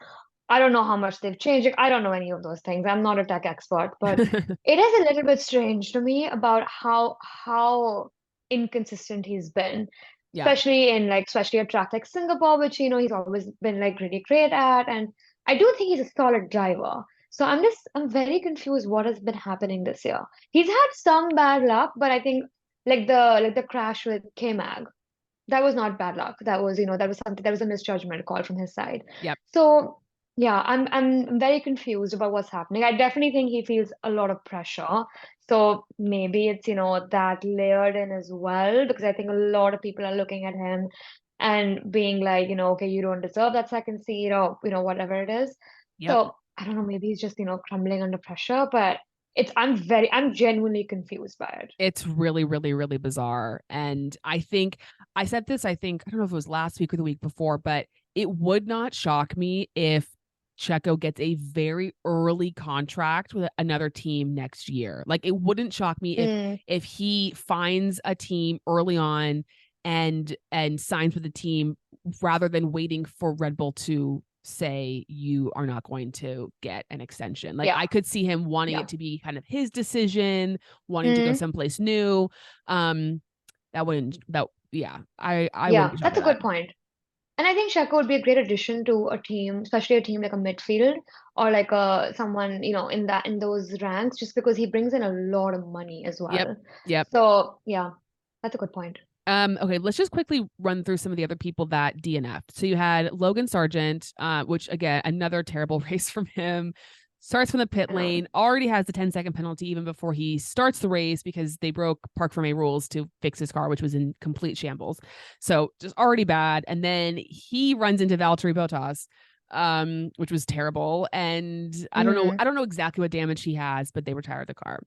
I don't know how much they've changed it. I don't know any of those things. I'm not a tech expert, but it is a little bit strange to me about how inconsistent he's been, Yeah. especially a track like Singapore, which he's always been like really great at. And I do think he's a solid driver. So I'm very confused what has been happening this year. He's had some bad luck, but I think like the crash with K-Mag, that was not bad luck. That was something, that was a misjudgment call from his side. Yep. So yeah, I'm very confused about what's happening. I definitely think he feels a lot of pressure. So maybe it's, that layered in as well, because I think a lot of people are looking at him and being like, okay, you don't deserve that second seat, or, whatever it is. Yep. So I don't know, maybe he's just, crumbling under pressure, but I'm genuinely confused by it. It's really, really, really bizarre. And I think I said this, I don't know if it was last week or the week before, but it would not shock me if Checo gets a very early contract with another team next year. Like, it wouldn't shock me Mm, if he finds a team early on and signs with the team rather than waiting for Red Bull to say you are not going to get an extension. Like, yeah, I could see him wanting yeah. it to be kind of his decision, wanting to go Mm. someplace new. That wouldn't that yeah, I wouldn't Yeah, be shocked that's by a that. good point. And I think Shaka would be a great addition to a team, especially a team like a midfield or like someone, in those ranks, just because he brings in a lot of money as Yep. well. Yep. So yeah, that's a good point. Okay, let's just quickly run through some of the other people that DNF'd. So you had Logan Sargent, which again, another terrible race from him. Starts from the pit I know. lane, already has the 10-second penalty even before he starts the race because they broke Park Ferme rules to fix his car, which was in complete shambles. So just already bad. And then he runs into Valtteri Bottas, which was terrible. And Hmm. I don't know exactly what damage he has, but they retired the car.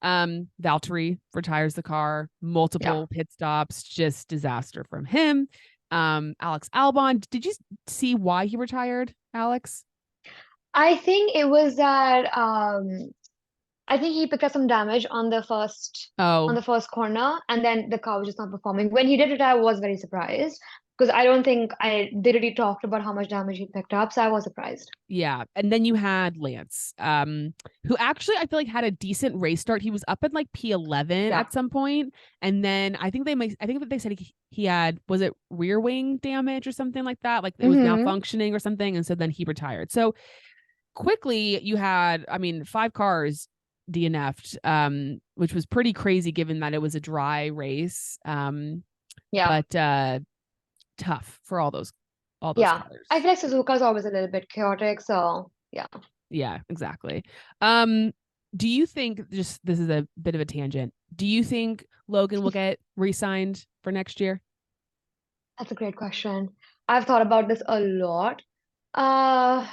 Valtteri retires the car, Yeah. multiple pit stops, just disaster from him. Alex Albon, did you see why he retired, Alex? I think it was that I think he picked up some damage on Oh, the first corner, and then the car was just not performing. When he did retire, I was very surprised because I don't think they really talked about how much damage he picked up, so I was surprised. yeah. And then you had Lance, who actually I feel like had a decent race start. He was up at like P11 Yeah. at some point, and then I think that they said he had, was it rear wing damage or something like that? Like it was Mm-hmm. malfunctioning or something, and so then he retired. So quickly you had, I mean, 5 cars DNF'd, which was pretty crazy given that it was a dry race. Yeah. But tough for all those Yeah. I cars. feel like Suzuka's always a little bit chaotic, so yeah. Yeah, exactly. Um, do you think, just this is a bit of a tangent, do you think Logan will get re-signed for next year? That's a great question. I've thought about this a lot. Uh,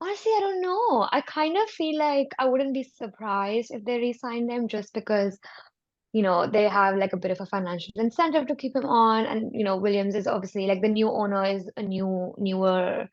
Honestly, I don't know. I kind of feel like I wouldn't be surprised if they re-sign them just because they have like a bit of a financial incentive to keep him on. And, Williams is obviously like the new owner is a newer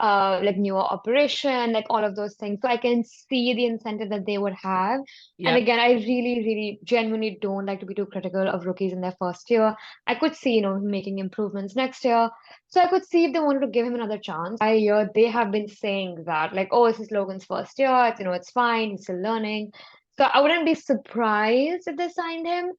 operation, like all of those things. So I can see the incentive that they would have. And Yep. again, I really, really genuinely don't like to be too critical of rookies in their first year. I could see, making improvements next year. So I could see if they wanted to give him another chance. I hear they have been saying that, like, oh, this is Logan's first year. It's fine. He's still learning. So I wouldn't be surprised if they signed him,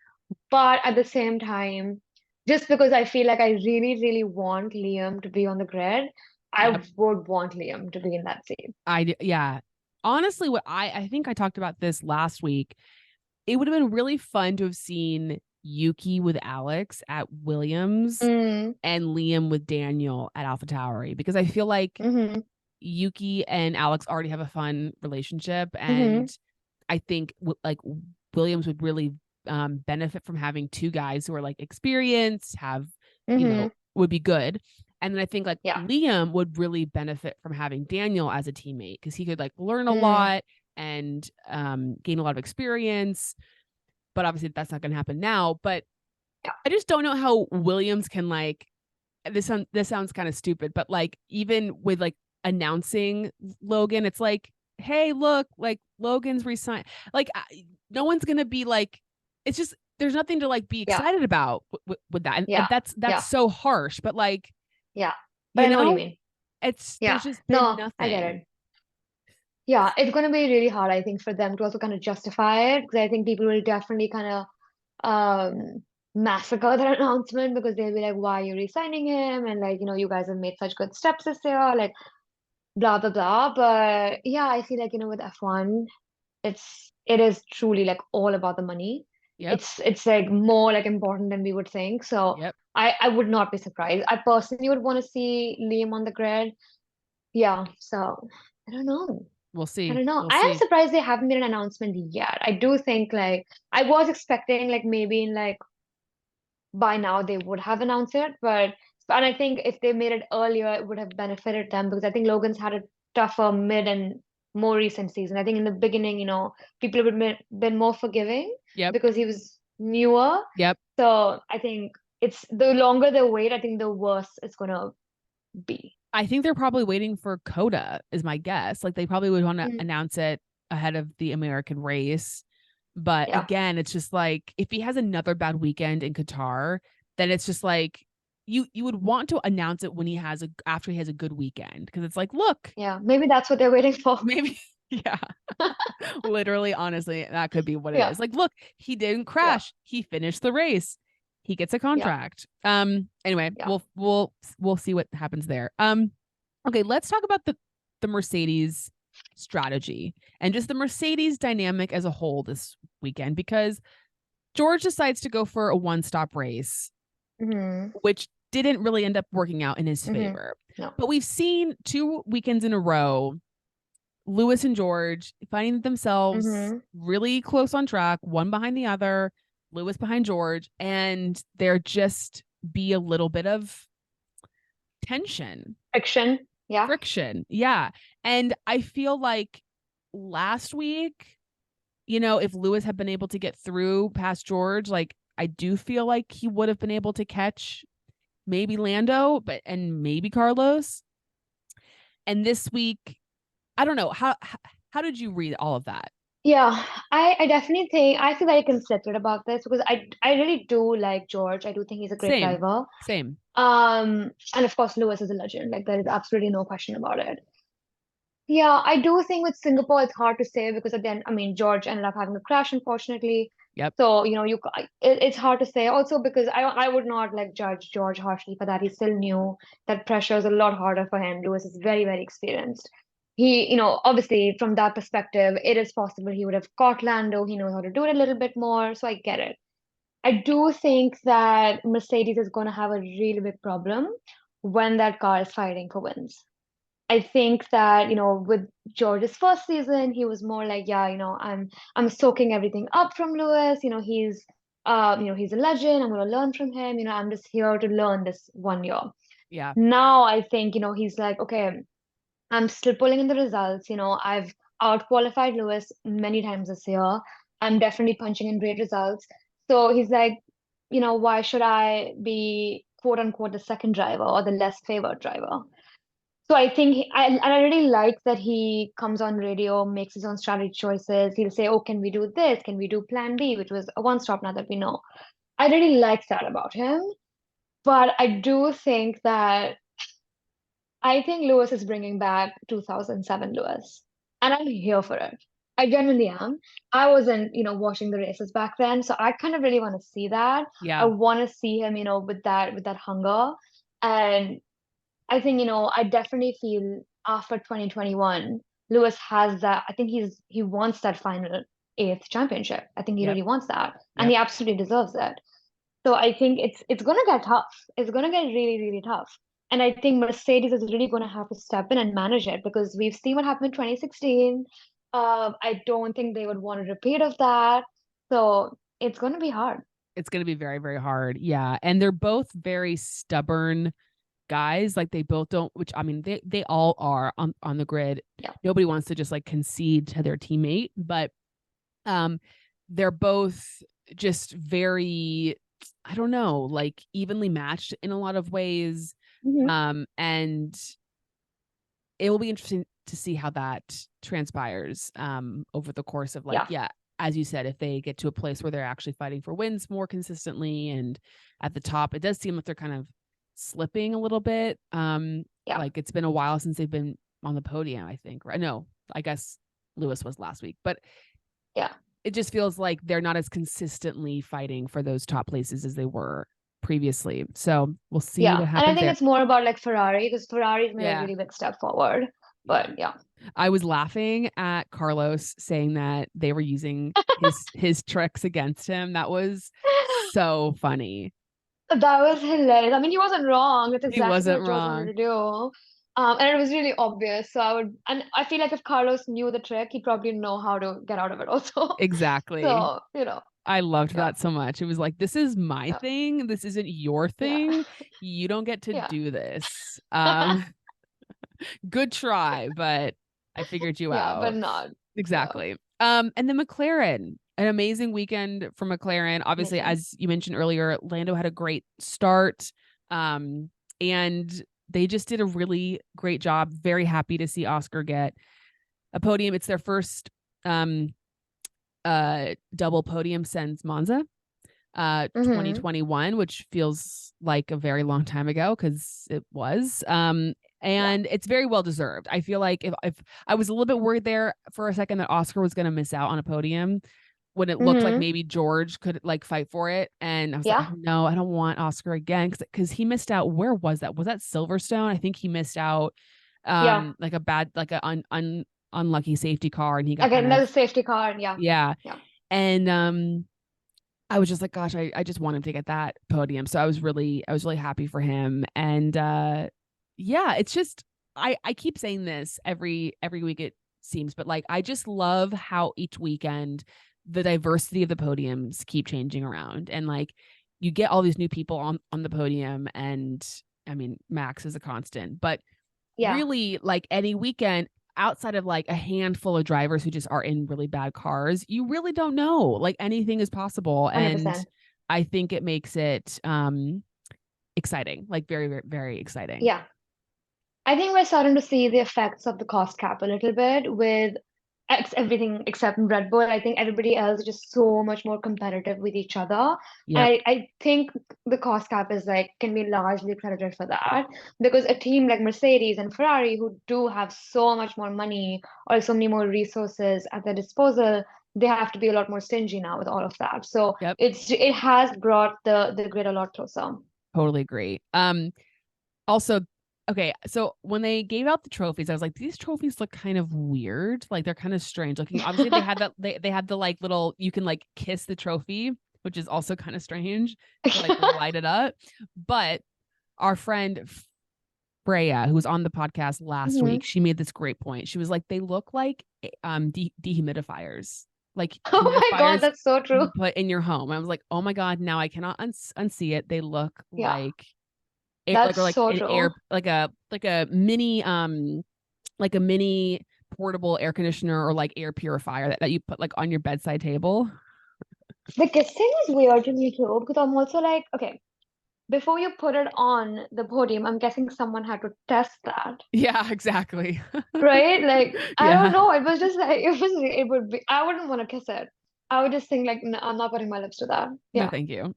but at the same time, just because I feel like I really, really want Liam to be on the grid, I Yep. would want Liam to be in that seat. Yeah. Honestly, what I think I talked about this last week. It would have been really fun to have seen Yuki with Alex at Williams Mm, and Liam with Daniel at AlphaTauri, because I feel like mm-hmm, Yuki and Alex already have a fun relationship, mm-hmm, and I think like Williams would really benefit from having two guys who are like experienced, have, mm-hmm. would be good. And then I think like Yeah. Liam would really benefit from having Daniel as a teammate because he could like learn a Mm, lot and gain a lot of experience. But obviously that's not going to happen now. But yeah. I just don't know how Williams can like, this sounds kind of stupid, but like even with like announcing Logan, it's like, hey, look, like Logan's resigned. Like no one's gonna be like, it's just there's nothing to like be Yeah. excited about with that, and Yeah. that's Yeah. so harsh. But like, Yeah. But you I know what you know, mean. there's Yeah. just been No, I get nothing. it. Yeah, it's going to be really hard, I think, for them to also kind of justify it because I think people will definitely kind of massacre that announcement because they'll be like, why are you resigning him? And like, you guys have made such good steps this year, like blah blah blah. But yeah, I feel like, with F1, it is truly like all about the money. Yep, It's like more like important than we would think. So yep. I would not be surprised. I personally would want to see Liam on the grid. Yeah, so I don't know. We'll I see. don't know. We'll I am see. surprised they haven't made an announcement yet. I do think like I was expecting like maybe in like by now they would have announced it, but and I think if they made it earlier, it would have benefited them because I think Logan's had a tougher mid and more recent season. I think in the beginning, people would have been more forgiving Yep, because he was newer. yep. So I think it's the longer they wait, I think the worse it's gonna be. I think they're probably waiting for Coda, is my guess. Like they probably would want to Mm, announce it ahead of the American race. But yeah. again, it's just like if he has another bad weekend in Qatar, then it's just like you would want to announce it when he has a after he has a good weekend, because it's like, look, Yeah. Maybe that's what they're waiting for. maybe yeah, literally, honestly, that could be what it Yeah. is. Like, look, he didn't Yeah. crash. He finished the race. He gets a Yeah. contract. Anyway, Yeah. we'll see what happens there. Okay, let's talk about the Mercedes strategy and just the Mercedes dynamic as a whole this weekend, because George decides to go for a one-stop race, Hmm. which didn't really end up working out in his Hmm. favor. No. But we've seen 2 weekends in a row Lewis and George finding themselves Hmm. really close on track, one behind the other, Lewis behind George, and there just be a little bit of tension, Fiction. Yeah. friction. Yeah. And I feel like last week, if Lewis had been able to get through past George, like I do feel like he would have been able to catch maybe Lando, and maybe Carlos. And this week, I don't know. How did you read all of that? Yeah, I definitely think I feel very conflicted about this because I really do like George. I do think he's a great Same. driver. Same. And of course Lewis is a legend. Like there is absolutely no question about it. Yeah, I do think with Singapore it's hard to say because at the end, I mean, George ended up having a crash, unfortunately. Yep. So, it's hard to say. Also, because I would not like judge George harshly for that. He's still new. That pressure is a lot harder for him. Lewis is very, very experienced. Obviously, from that perspective, it is possible he would have caught Lando. He knows how to do it a little bit more. So I get it. I do think that Mercedes is going to have a really big problem when that car is fighting for wins. I think that, with George's first season, he was more like, yeah, I'm soaking everything up from Lewis. He's a legend. I'm gonna learn from him. I'm just here to learn this 1 year. Yeah. Now I think, he's like, okay, I'm still pulling in the results. I've outqualified Lewis many times this year. I'm definitely punching in great results. So he's like, why should I be quote unquote the second driver or the less favored driver? So I think I really like that he comes on radio, makes his own strategy choices. He'll say, "Oh, can we do this? Can we do Plan B?" Which was a one stop now that we know. I really like that about him. But I think Lewis is bringing back 2007 Lewis, and I'm here for it. I genuinely am. I wasn't, watching the races back then, so I kind of really want to see that. I Yeah. want to see him, with that hunger. And I think, I definitely feel after 2021, Lewis has that. I think he wants that final eighth championship. I think he Yep. really wants that, and Yep. he absolutely deserves it. So I think it's gonna get tough. It's gonna get really, really tough. And I think Mercedes is really gonna have to step in and manage it because we've seen what happened in 2016. I don't think they would want a repeat of that. So it's gonna be hard. It's going to be very, very hard. Yeah. And they're both very stubborn guys. Like they both don't, which I mean, they all are on the grid. Yeah. Nobody wants to just like concede to their teammate, but um, they're both just very, I don't know, like evenly matched in a lot of ways. Hmm. And it will be interesting to see how that transpires over the course of like, Yeah. yeah, as you said, if they get to a place where they're actually fighting for wins more consistently and at the top, it does seem like they're kind of slipping a little bit. Yeah. Like it's been a while since they've been on the podium, I think. Right? No, I guess Lewis was last week, but Yeah. it just feels like they're not as consistently fighting for those top places as they were previously. So we'll see what Yeah. And I happens think there. it's more about like Ferrari because Ferrari's made a Yeah. really big step forward. Yeah. But yeah. I was laughing at Carlos saying that they were using his tricks against him. That was so funny. That was hilarious. I mean, he wasn't wrong. That's He exactly wasn't what George wanted wrong. to do. And it was really obvious. And I feel like if Carlos knew the trick, he'd probably know how to get out of it also. Exactly. So, I loved yeah, that so much. It was like, this is my yeah, thing. This isn't your yeah, thing. You don't get to yeah, do this. Good try, but I figured you yeah, but out. not. Yeah, Exactly. And then McLaren, an amazing weekend for McLaren. Obviously, amazing. as you mentioned earlier, Lando had a great start. Um, and they just did a really great job. Very happy to see Oscar get a podium. It's their first um double podium since Monza, Mm-hmm. 2021, which feels like a very long time ago because it was. Yeah. And it's very well deserved. I feel like if I was a little bit worried there for a second that Oscar was going to miss out on a podium when it looked like Mm-hmm. maybe George could like fight for it, and I was like, Yeah. oh no, I don't want Oscar again because he missed out. Where was that? Was that Silverstone? I think he missed out Yeah. like a bad like a unlucky safety car, and he got Again, kind of another safety car. Yeah. yeah. Yeah. And I was just like, gosh, I just want him to get that podium. So I was really happy for him. And yeah, it's just I keep saying this every week it seems, but like I just love how each weekend the diversity of the podiums keep changing around. And like you get all these new people on the podium, and I mean Max is a constant, but Yeah. really like any weekend outside of like a handful of drivers who just are in really bad cars, you really don't know. Like anything is possible. And 100%. I think it makes it exciting, like very, very, very exciting. Yeah. I think we're starting to see the effects of the cost cap a little bit with everything except Red Bull. I think everybody else is just so much more competitive with each other. Yep. I think the cost cap is like can be largely credited for that because a team like Mercedes and Ferrari who do have so much more money or so many more resources at their disposal, they have to be a lot more stingy now with all of that. So Yep. it has brought the grid a lot closer. Totally agree. Also, okay, so when they gave out the trophies, I was like, these trophies look kind of weird. Like they're kind of strange looking. Obviously, they had that they had the like little you can like kiss the trophy, which is also kind of strange to like light it up. But our friend Freya, who was on the podcast last Mhm. week, she made this great point. She was like, they look like dehumidifiers. Like Oh my God, humidifiers that's so true. you put in your home. I was like, oh my God, now I cannot unsee it. They look Yeah, like that's like so an true. air like a mini portable air conditioner or like air purifier that you put like on your bedside table. The kissing is weird to me too, because I'm also like, okay, before you put it on the podium, I'm guessing someone had to test that, Yeah, exactly. right? Like, I don't Yeah. know. It was just like, it would be, I wouldn't want to kiss it. I would just think like, no, I'm not putting my lips to that. No, Yeah, thank you.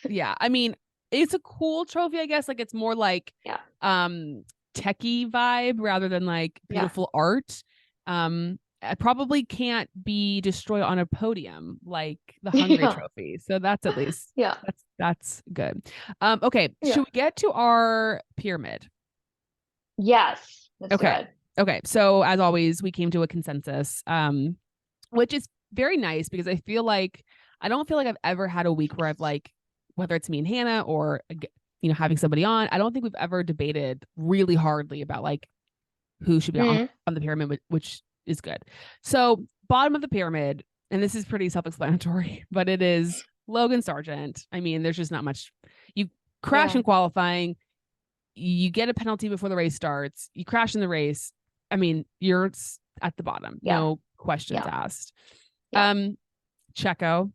Yeah, I mean, it's a cool trophy, I guess. Like it's more like yeah, techie vibe rather than like yeah, beautiful art. I probably can't be destroyed on a podium like the Hungary yeah, trophy. So that's at least yeah, that's good. Okay, yeah. should we get to our pyramid? Yes, let's do Okay. it. Okay. So as always, we came to a consensus, which is very nice because I don't feel like I've ever had a week where I've like, whether it's me and Hannah or having somebody on, I don't think we've ever debated really hardly about like who should be Mm, on the pyramid, which is good. So bottom of the pyramid, and this is pretty self-explanatory, but it is Logan Sargent. I mean, there's just not much. You crash yeah, in qualifying, you get a penalty before the race starts, you crash in the race. I mean, you're at the bottom, yeah, no questions yeah, asked. yeah. Checo,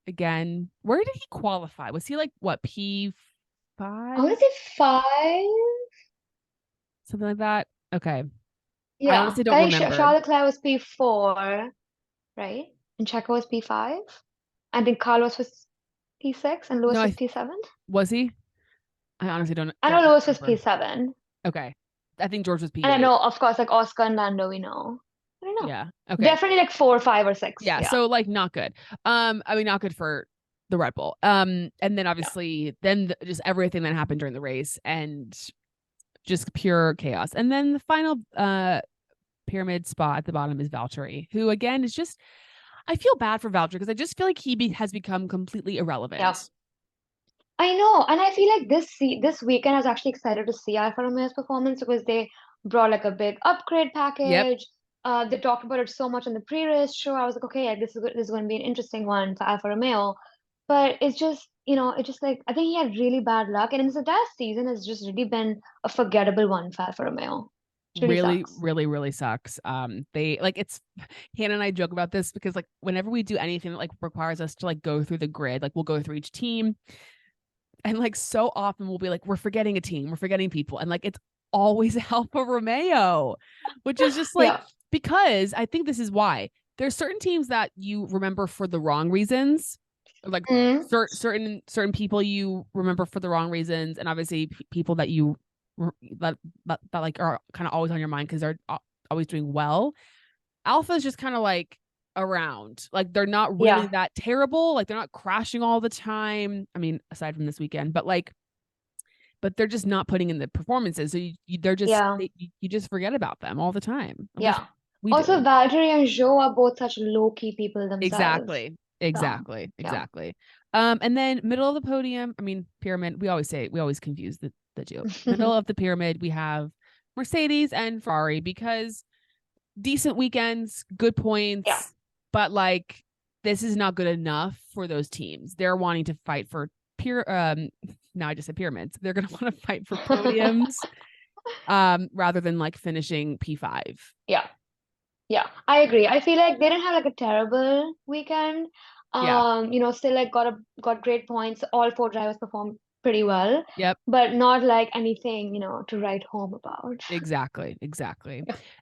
again, where did he qualify? Was he like what, I P5? want to say five. Something like that? Okay. I Yeah, honestly don't I think remember. Charles Leclerc was P4, right? And Checo was P5. I think Carlos was P6 and No, Lewis was P7. was he? I honestly I know don't Lewis was remember. P7. Okay. I think George was And I P8. know, of course, like Oscar and Lando, we know. I don't know. Yeah. Okay. Definitely like 4, 5, or 6. Yeah. Yeah. So like not good. I mean not good for the Red Bull. And then Yeah. obviously just everything that happened during the race and just pure chaos. And then the final pyramid spot at the bottom is Valtteri, who again is just I feel bad for Valtteri because I just feel like has become completely Yeah. irrelevant. I know. And I feel like this weekend I was actually excited to see Alfa Romeo's performance because they brought like a big upgrade Yep. package. They talked about it so much in the pre-race show. I was like, okay, yeah, this is going to be an interesting one for Alfa Romeo. But it's just, it just like I think he had really bad luck, and his entire season has just really been a forgettable one for Alfa Romeo. It really Really, sucks. really, really sucks. They like it's Hannah and I joke about this because like whenever we do anything that like requires us to like go through the grid, like we'll go through each team and like so often we'll be like, we're forgetting a team, we're forgetting people. And like it's always Alfa Romeo, which is just like Yeah. because I think this is why there's certain teams that you remember for the wrong reasons. Like Mm, certain people you remember for the wrong reasons, and obviously people that you that like are kind of always on your mind because they're always doing well. Alpha is just kind of like around. Like they're not really yeah. that terrible. Like they're not crashing all the time. I mean, aside from this weekend, but they're just not putting in the performances. So they're just Yeah. you just forget about them all the time. At least Yeah. we Also, do. Valtteri and Joe are both such low-key people themselves. Exactly. So, Exactly. yeah. Exactly. And then middle of the podium, I mean, pyramid, we always confuse the two. Middle of the pyramid, we have Mercedes and Ferrari because decent weekends, good Yeah. points, but like this is not good enough for those teams. They're wanting to fight for now I just said pyramids. They're gonna want to fight for podiums rather than like finishing P5. Yeah. Yeah. I agree. I feel like they didn't have like a terrible weekend. Yeah. Still like got great points. All four drivers performed pretty well, Yep. but not like anything, to write home about. Exactly.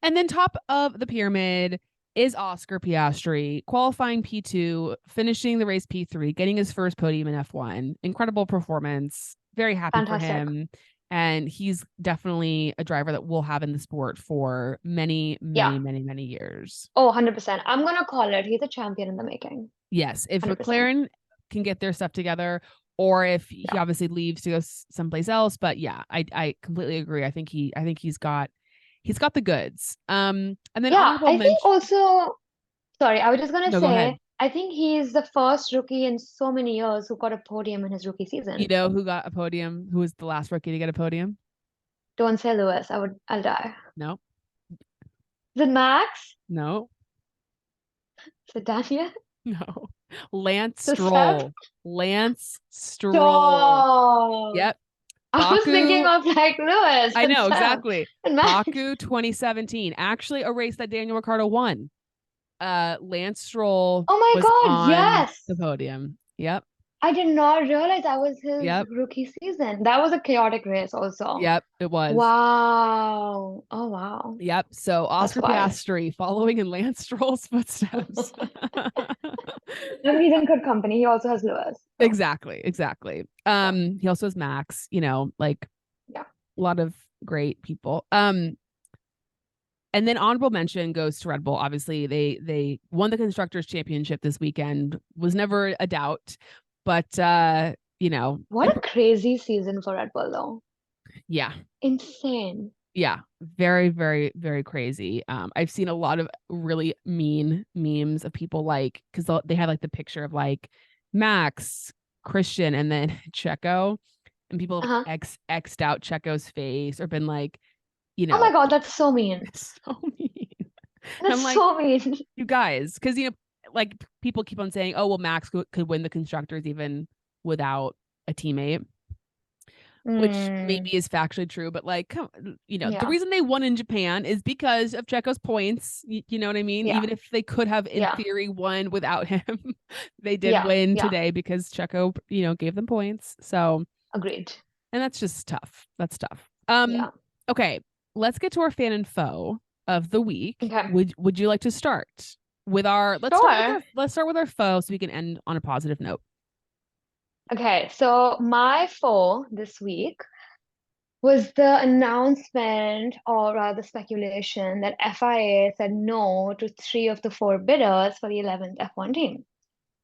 And then top of the pyramid is Oscar Piastri, qualifying P2, finishing the race P3, getting his first podium in F1. Incredible performance. Very happy for Fantastic. him. And he's definitely a driver that we'll have in the sport for many, Yeah. many years. Oh, 100%. I'm gonna call it. He's a champion in the making. Yes. If 100%. McLaren can get their stuff together, or if he Yeah. obviously leaves to go someplace else. But yeah, I completely agree. I think he's got the goods. And then Yeah, honorable I think mention. also, sorry, I was just gonna No, go ahead. say, I think he's the first rookie in so many years who got a podium in his rookie You season. know who got a podium? Who was the last rookie to get a podium? Don't say Lewis. I'll die. No, Is it Max? no, Is it Daniel? no. Lance The Seb? Stroll. Lance Stroll. Stop. Yep. I was thinking Baku. of like Lewis I and know Seb exactly. and Max. Baku 2017. Actually, a race that Daniel Ricciardo won. Lance Stroll Oh my was God, on yes. the podium. Yep. I did not realize that was his Yep. rookie season. That was a chaotic race also. Yep. It was. Wow. Oh wow. Yep. So That's Oscar wild. Piastri following in Lance Stroll's footsteps. And he's in good company. He also has Lewis. So Exactly. yeah. He also has Max, like Yeah. a lot of great people. And then honorable mention goes to Red Bull. Obviously, they won the constructors championship this weekend. Was never a doubt, but What a crazy season for Red Bull though. yeah, Insane. yeah, very, very, very crazy. I've seen a lot of really mean memes of people like, because they had like the picture of like Max, Christian, and then Checo, and people have Uh-huh. X'd out Checo's face or been like, Oh my God, that's so mean. it's so mean. And I'm That's like, so mean. you guys, because like people keep on saying, oh well, Max could win the constructors even without a teammate, which Mm, maybe is factually true, but like, the yeah. reason they won in Japan is because of Checo's points. You know what I mean? Yeah. Even if they could have, in Yeah. theory, won without him, they did Yeah. win Yeah. today because Checo, gave them points. So, Agreed. and that's just tough. That's tough. Yeah. Okay, let's get to our fan and foe of the week. Okay. Would you like to start with our? Sure. Let's start with our foe so we can end on a positive note. Okay. So my foe this week was the announcement, or rather speculation, that FIA said no to three of the four bidders for the 11th F1 team.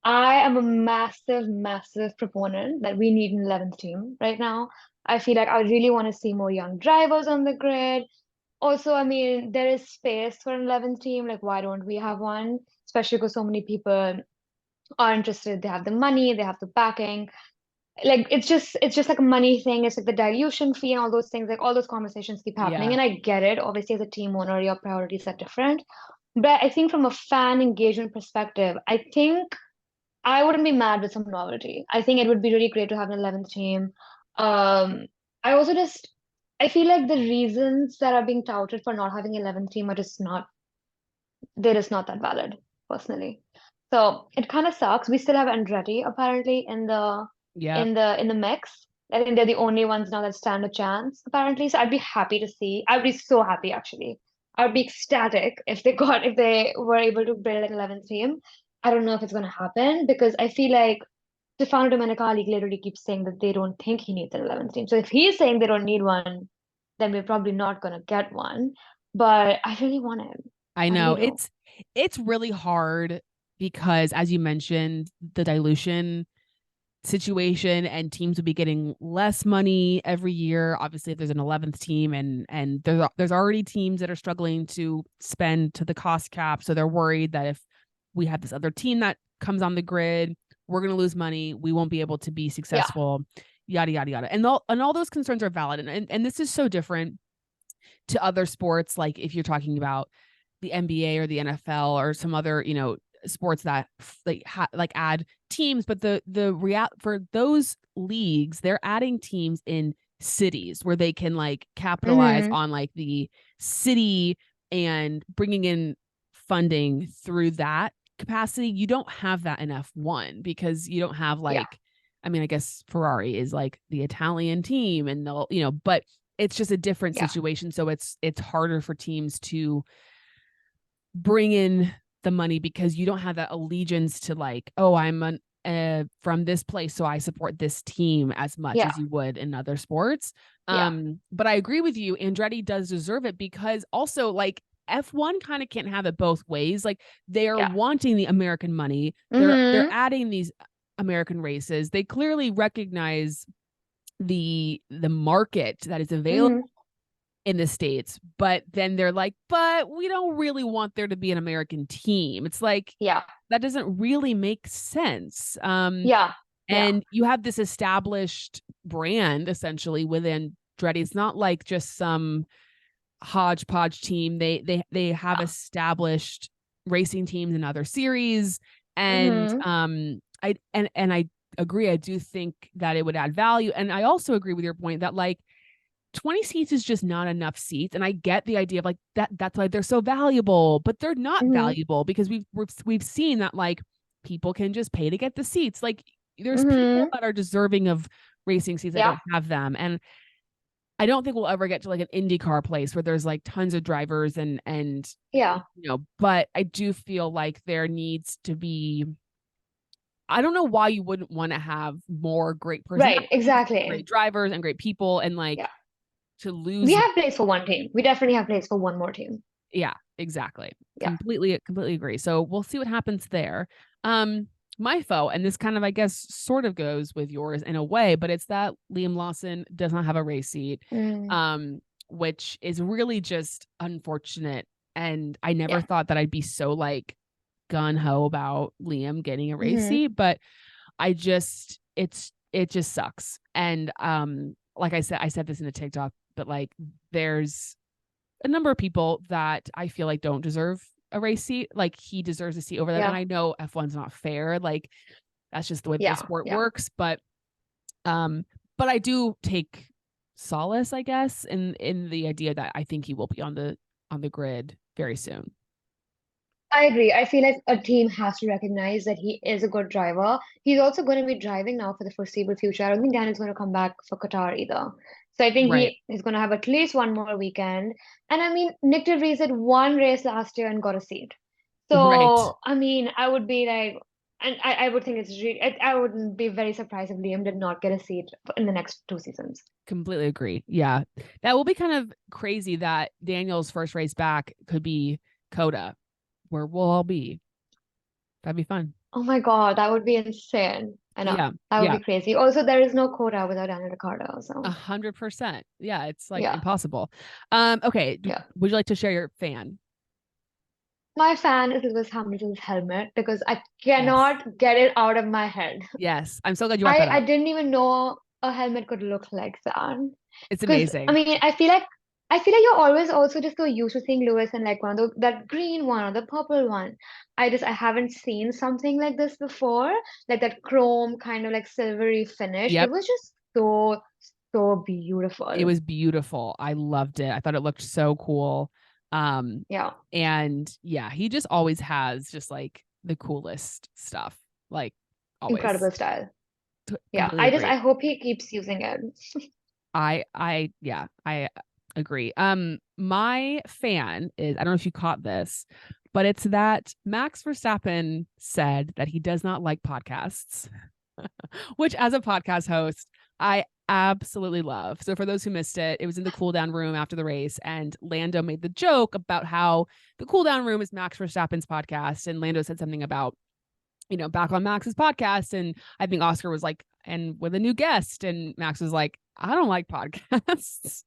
I am a massive, massive proponent that we need an 11th team right now. I feel like I really want to see more young drivers on the grid. Also, I mean, there is space for an 11th team. Like, why don't we have one? Especially because so many people are interested. They have the money, they have the backing. Like, it's just like a money thing. It's like the dilution fee and all those things. Like, all those conversations keep happening. Yeah, And I get it. Obviously, as a team owner, your priorities are different. But I think from a fan engagement perspective, I think I wouldn't be mad with some novelty. I think it would be really great to have an 11th team. Um, I also just I feel like the reasons that are being touted for not having 11th team are just not they're just not that valid, personally. So it kind of sucks. We still have Andretti apparently in the yeah, in the mix. I think they're the only ones now that stand a chance, apparently. So I'd be happy to see. I'd be so happy actually. I'd be ecstatic if they were able to build an 11th team. I don't know if it's gonna happen because I feel like Stefano Domenicali literally keeps saying that they don't think he needs an 11th team. So if he's saying they don't need one, then we're probably not gonna get one. But I really want him. I I know really do. it's really hard because, as you mentioned, the dilution situation and teams would be getting less money every year. Obviously, if there's an 11th team and there's already teams that are struggling to spend to the cost cap, so they're worried that if we have this other team that comes on the grid, we're going to lose money. We won't be able to be Yeah. successful. Yada yada yada, and all those concerns are valid, and this is so different to other sports. Like if you're talking about the NBA or the NFL or some other, sports that like add teams, but the real for those leagues, they're adding teams in cities where they can like capitalize Mm-hmm. on like the city and bringing in funding through that capacity. You don't have that in F1 because you don't have Yeah. like I mean, I guess Ferrari is like the Italian team and they'll, but it's just a different situation. So it's harder for teams to bring in the money because you don't have that allegiance to like, oh, I'm from this place, so I support this team as much as you would in other sports. But I agree with you. Andretti does deserve it because also like F1 kind of can't have it both ways. Like they are wanting the American money. They're adding these American races. They clearly recognize the market that is available in the States, but then they're like, but we don't really want there to be an American team. It's like, that doesn't really make sense. And you have this established brand essentially within Andretti. It's not like just some hodgepodge team. They have established racing teams in other series. And I agree. I do think that it would add value. And I also agree with your point that like 20 seats is just not enough seats. And I get the idea of like that's why they're so valuable, but they're not valuable because we've seen that like people can just pay to get the seats. Like there's people that are deserving of racing seats that don't have them. And I don't think we'll ever get to like an IndyCar place where there's like tons of drivers and but I do feel like there needs to be, I don't know why you wouldn't want to have more great personalities, right, exactly, great drivers and great people and like to lose. We have place for one team. We definitely have place for one more team. Yeah, exactly. Completely agree. So we'll see what happens there. My foe, and this kind of, I guess, sort of goes with yours in a way, but it's that Liam Lawson does not have a race seat, which is really just unfortunate. And I never thought that I'd be so like gun-ho about Liam getting a race seat, but it just sucks. And like I said this in a TikTok, but like there's a number of people that I feel like don't deserve a race seat. Like he deserves a seat over there. And I know F1's not fair. Like that's just the way the sport works. But I do take solace, I guess, in the idea that I think he will be on the grid very soon. I agree. I feel like a team has to recognize that he is a good driver. He's also going to be driving now for the foreseeable future. I don't think Daniel's going to come back for Qatar either. So I think he's going to have at least one more weekend. And I mean, Nick DeVries had one race last year and got a seat. So, I mean, I would be like, and I would think it's really, I wouldn't be very surprised if Liam did not get a seat in the next 2 seasons. Completely agree. Yeah. That will be kind of crazy that Daniel's first race back could be Coda, where we'll all be. That'd be fun. Oh my God, that would be insane. I know. That would be crazy. Also, there is no quota without Daniel Ricciardo. So 100%. Yeah, it's like impossible. Okay. Would you like to share your fan? My fan is Lewis Hamilton's helmet because I cannot get it out of my head. Yes. I'm so glad you brought that up. I didn't even know a helmet could look like that. It's amazing. I mean, I feel like you're always also just so used to seeing Lewis in like one of that green one or the purple one. I haven't seen something like this before, like that chrome kind of like silvery finish. It was just so beautiful. It was beautiful. I loved it. I thought it looked so cool. And he just always has just like the coolest stuff, like always. Incredible style. I hope he keeps using it. I agree. My fan is, I don't know if you caught this, but it's that Max Verstappen said that he does not like podcasts, which as a podcast host, I absolutely love. So for those who missed it, it was in the cool down room after the race, and Lando made the joke about how the cool down room is Max Verstappen's podcast, and Lando said something about, back on Max's podcast, and I think Oscar was like, and with a new guest, and Max was like, I don't like podcasts,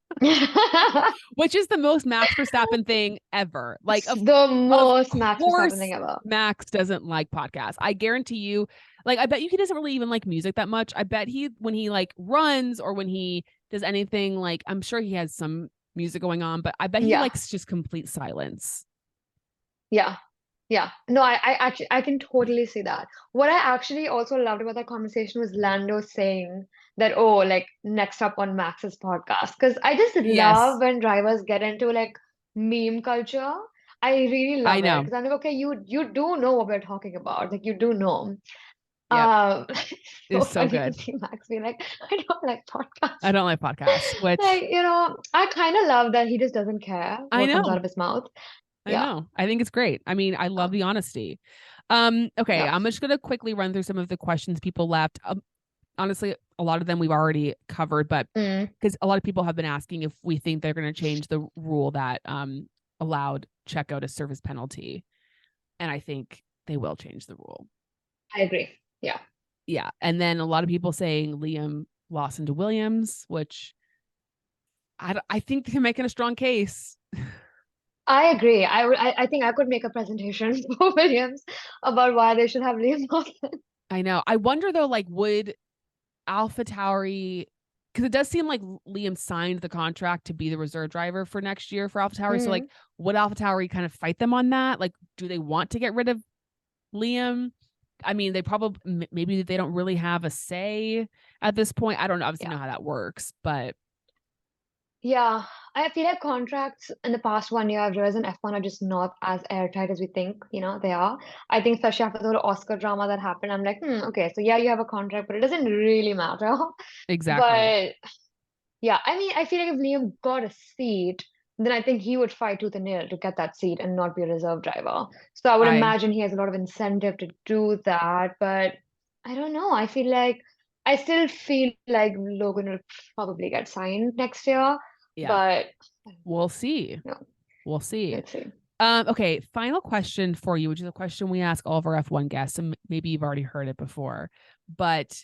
which is the most Max Verstappen thing ever. Like the most Max Verstappen thing ever. Max doesn't like podcasts. I guarantee you. Like, I bet you he doesn't really even like music that much. I bet when he like runs or when he does anything, like I'm sure he has some music going on, but I bet he likes just complete silence. Yeah. No, I can totally see that. What I actually also loved about that conversation was Lando saying that, oh, like next up on Max's podcast. Because I just love when drivers get into like meme culture. I really love it. Because I'm like, okay, you do know what we're talking about. Like you do know. Um, so It's so funny to good. see Max be like, I don't like I podcasts. don't like podcasts, which Like, I kind of love that he just doesn't care I what comes out know. of his mouth. I Yeah. know. I think it's great. I mean, I love Yeah. the honesty. Okay, Yeah. I'm just gonna quickly run through some of the questions people left. Honestly, a lot of them we've already covered, but Mm, because a lot of people have been asking if we think they're going to change the rule that allowed Checo to serve his penalty, and I think they will change the rule. I agree. Yeah. Yeah, and then a lot of people saying Liam Lawson to Williams, which I think they're making a strong case. I agree. I think I could make a presentation for Williams about why they should have Liam Lawson. I know. I wonder though, like, would AlphaTauri, because it does seem like Liam signed the contract to be the reserve driver for next year for AlphaTauri. So, like, Mm. would AlphaTauri kind of fight them on that? Like, do they want to get rid of Liam? I mean, they probably maybe they don't really have a say at this point. I don't obviously Yeah. know how that works, but Yeah. I feel like contracts in the past 1 year, I've realized in F1 are just not as airtight as we think, they are. I think especially after the whole Oscar drama that happened, I'm like, okay, so yeah, you have a contract, but it doesn't really matter. exactly. But yeah, I mean, I feel like if Liam got a seat, then I think he would fight tooth and nail to get that seat and not be a reserve driver. So I would I imagine he has a lot of incentive to do that. But I don't know. I still feel like Logan will probably get signed next year. yeah, But we'll see. no, We'll see. let's see. Okay, final question for you, which is a question we ask all of our F1 guests, and maybe you've already heard it before, but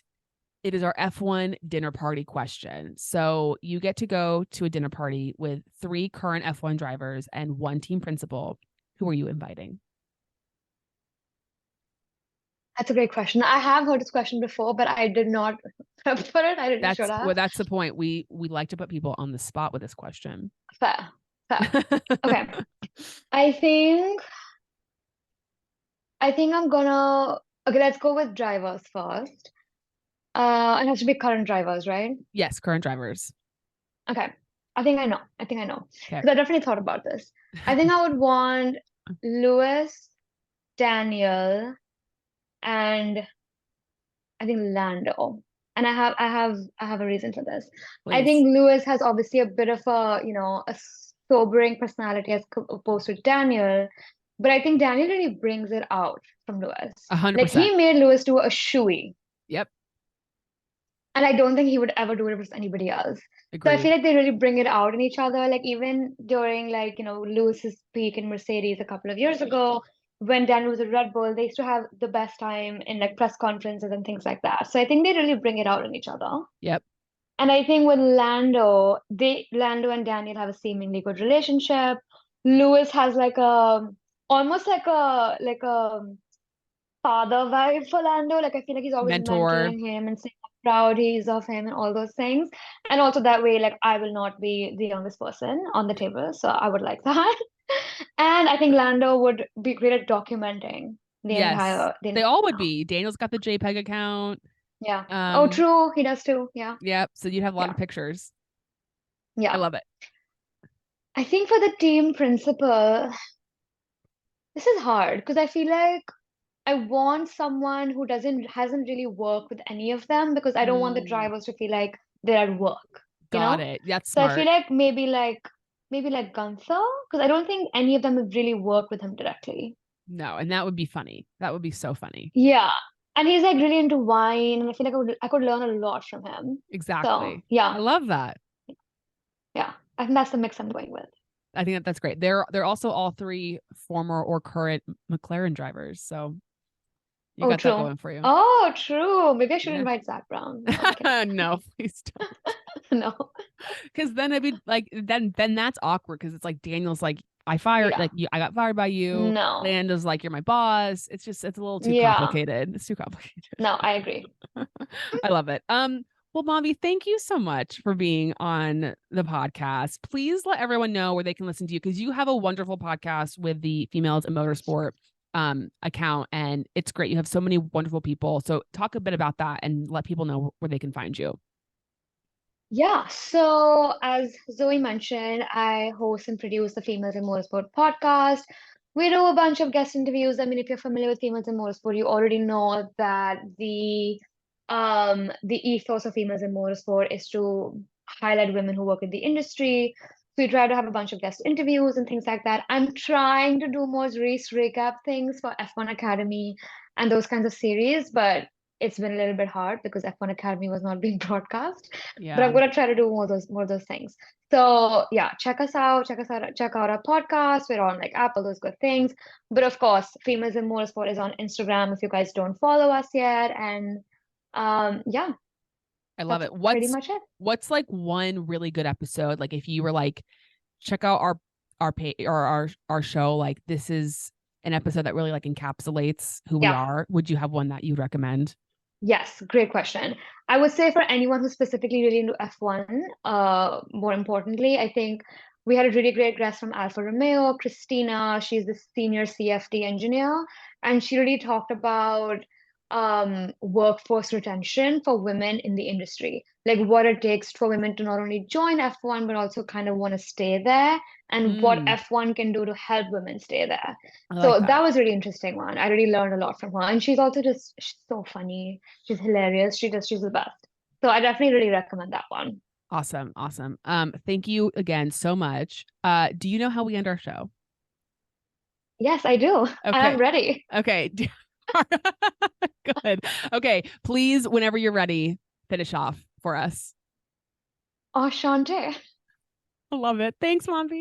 it is our F1 dinner party question. So you get to go to a dinner party with 3 current F1 drivers and 1 team principal. Who are you inviting? That's a great question. I have heard this question before, but I did not prep for it. I really should have. That's the point. We like to put people on the spot with this question. Fair, fair. Okay. I think I'm gonna okay, let's go with drivers first. It has to be current drivers, right? Yes, current drivers. Okay. I think I know. Okay. Because I definitely thought about this. I think I would want Lewis, Daniel, and I think Lando. And I have a reason for this. I Please. think Lewis has obviously a bit of a sobering personality as opposed to Daniel. But I think Daniel really brings it out from Lewis. Like 100%. he made Lewis do a shoey. Yep. And I don't think he would ever do it with anybody else. So I Agreed. feel like they really bring it out in each other. Like even during Lewis's peak in Mercedes a couple of years ago, when Dan was at Red Bull, they used to have the best time in like press conferences and things like that. So I think they really bring it out in each other. Yep. And I think with Lando and Daniel have a seemingly good relationship. Lewis has like a almost like a father vibe for Lando. Like I feel like he's always Mentor. mentoring him and saying how proud he is of him and all those things. And also that way, like I will not be the youngest person on the table, so I would like that. And I think Lando would be great at documenting the Yes. entire the They entire all would now. be. Daniel's got the JPEG account. Yeah. Oh, Um, true. He does too. Yeah. yep. So you'd have a lot Yeah. of pictures. I Yeah. love it. I think for the team principal, this is hard because I feel like I want someone who hasn't really worked with any of them because I don't want the Mm, drivers to feel like they're at work, you got know? it. That's So I feel smart. like maybe like Gunther, because I don't think any of them have really worked with him directly. No, and that would be funny. That would be so funny. Yeah. And he's like really into wine, and I feel like I could learn a lot from him. So Exactly. I yeah, love that. yeah. I think that's the mix I'm going with. I think that's great. They're also all 3 former or current McLaren drivers. So you Oh, got that true. going for you. Oh, true. Maybe I should Yeah. invite Zach Brown. No, I'm kidding. No, please don't. No. Because then it'd be like then that's awkward because it's like Daniel's like I fired Yeah. like you I got fired by you. No. Lando's like you're my boss. It's a little too Yeah. complicated. It's too complicated. No, I agree. I love it. Well, Mommy, thank you so much for being on the podcast. Please let everyone know where they can listen to you because you have a wonderful podcast with the Females in Motorsport account, and it's great. You have so many wonderful people. So talk a bit about that and let people know where they can find you. Yeah, so as Zoe mentioned, I host and produce the Females in Motorsport podcast, We do a bunch of guest interviews. I mean, if you're familiar with Females in Motorsport, you already know that the ethos of Females in Motorsport is to highlight women who work in the industry. So we try to have a bunch of guest interviews and things like that. I'm trying to do more race recap things for F1 Academy and those kinds of series, but it's been a little bit hard because F1 Academy was not being broadcast. But Yeah. I'm gonna try to do more of those things. So yeah, check out our podcast. We're on like Apple, those good things. But of course, Females in Motorsport is on Instagram if you guys don't follow us yet. And yeah, I love that's it. pretty much it. What's like one really good episode? Like if you were like, check out our pay or our show, like this is an episode that really like encapsulates who we Yeah. are. Would you have one that you'd recommend? Yes, great question. I would say for anyone who's specifically really into F1, more importantly, I think we had a really great guest from Alfa Romeo, Christina. She's the senior CFD engineer, and she really talked about workforce retention for women in the industry, like what it takes for women to not only join F1, but also kind of want to stay there, and what Mm, F1 can do to help women stay there. I like So that. that was a really interesting one. I really learned a lot from her, and she's so funny. She's hilarious. She's the best. So I definitely really recommend that one. Awesome. Awesome. Thank you again so much. Do you know how we end our show? Yes, I do. And Okay. I'm ready. Okay. Good. Okay. Please, whenever you're ready, finish off for us. Oh, Shante. I love it. Thanks, Manvi.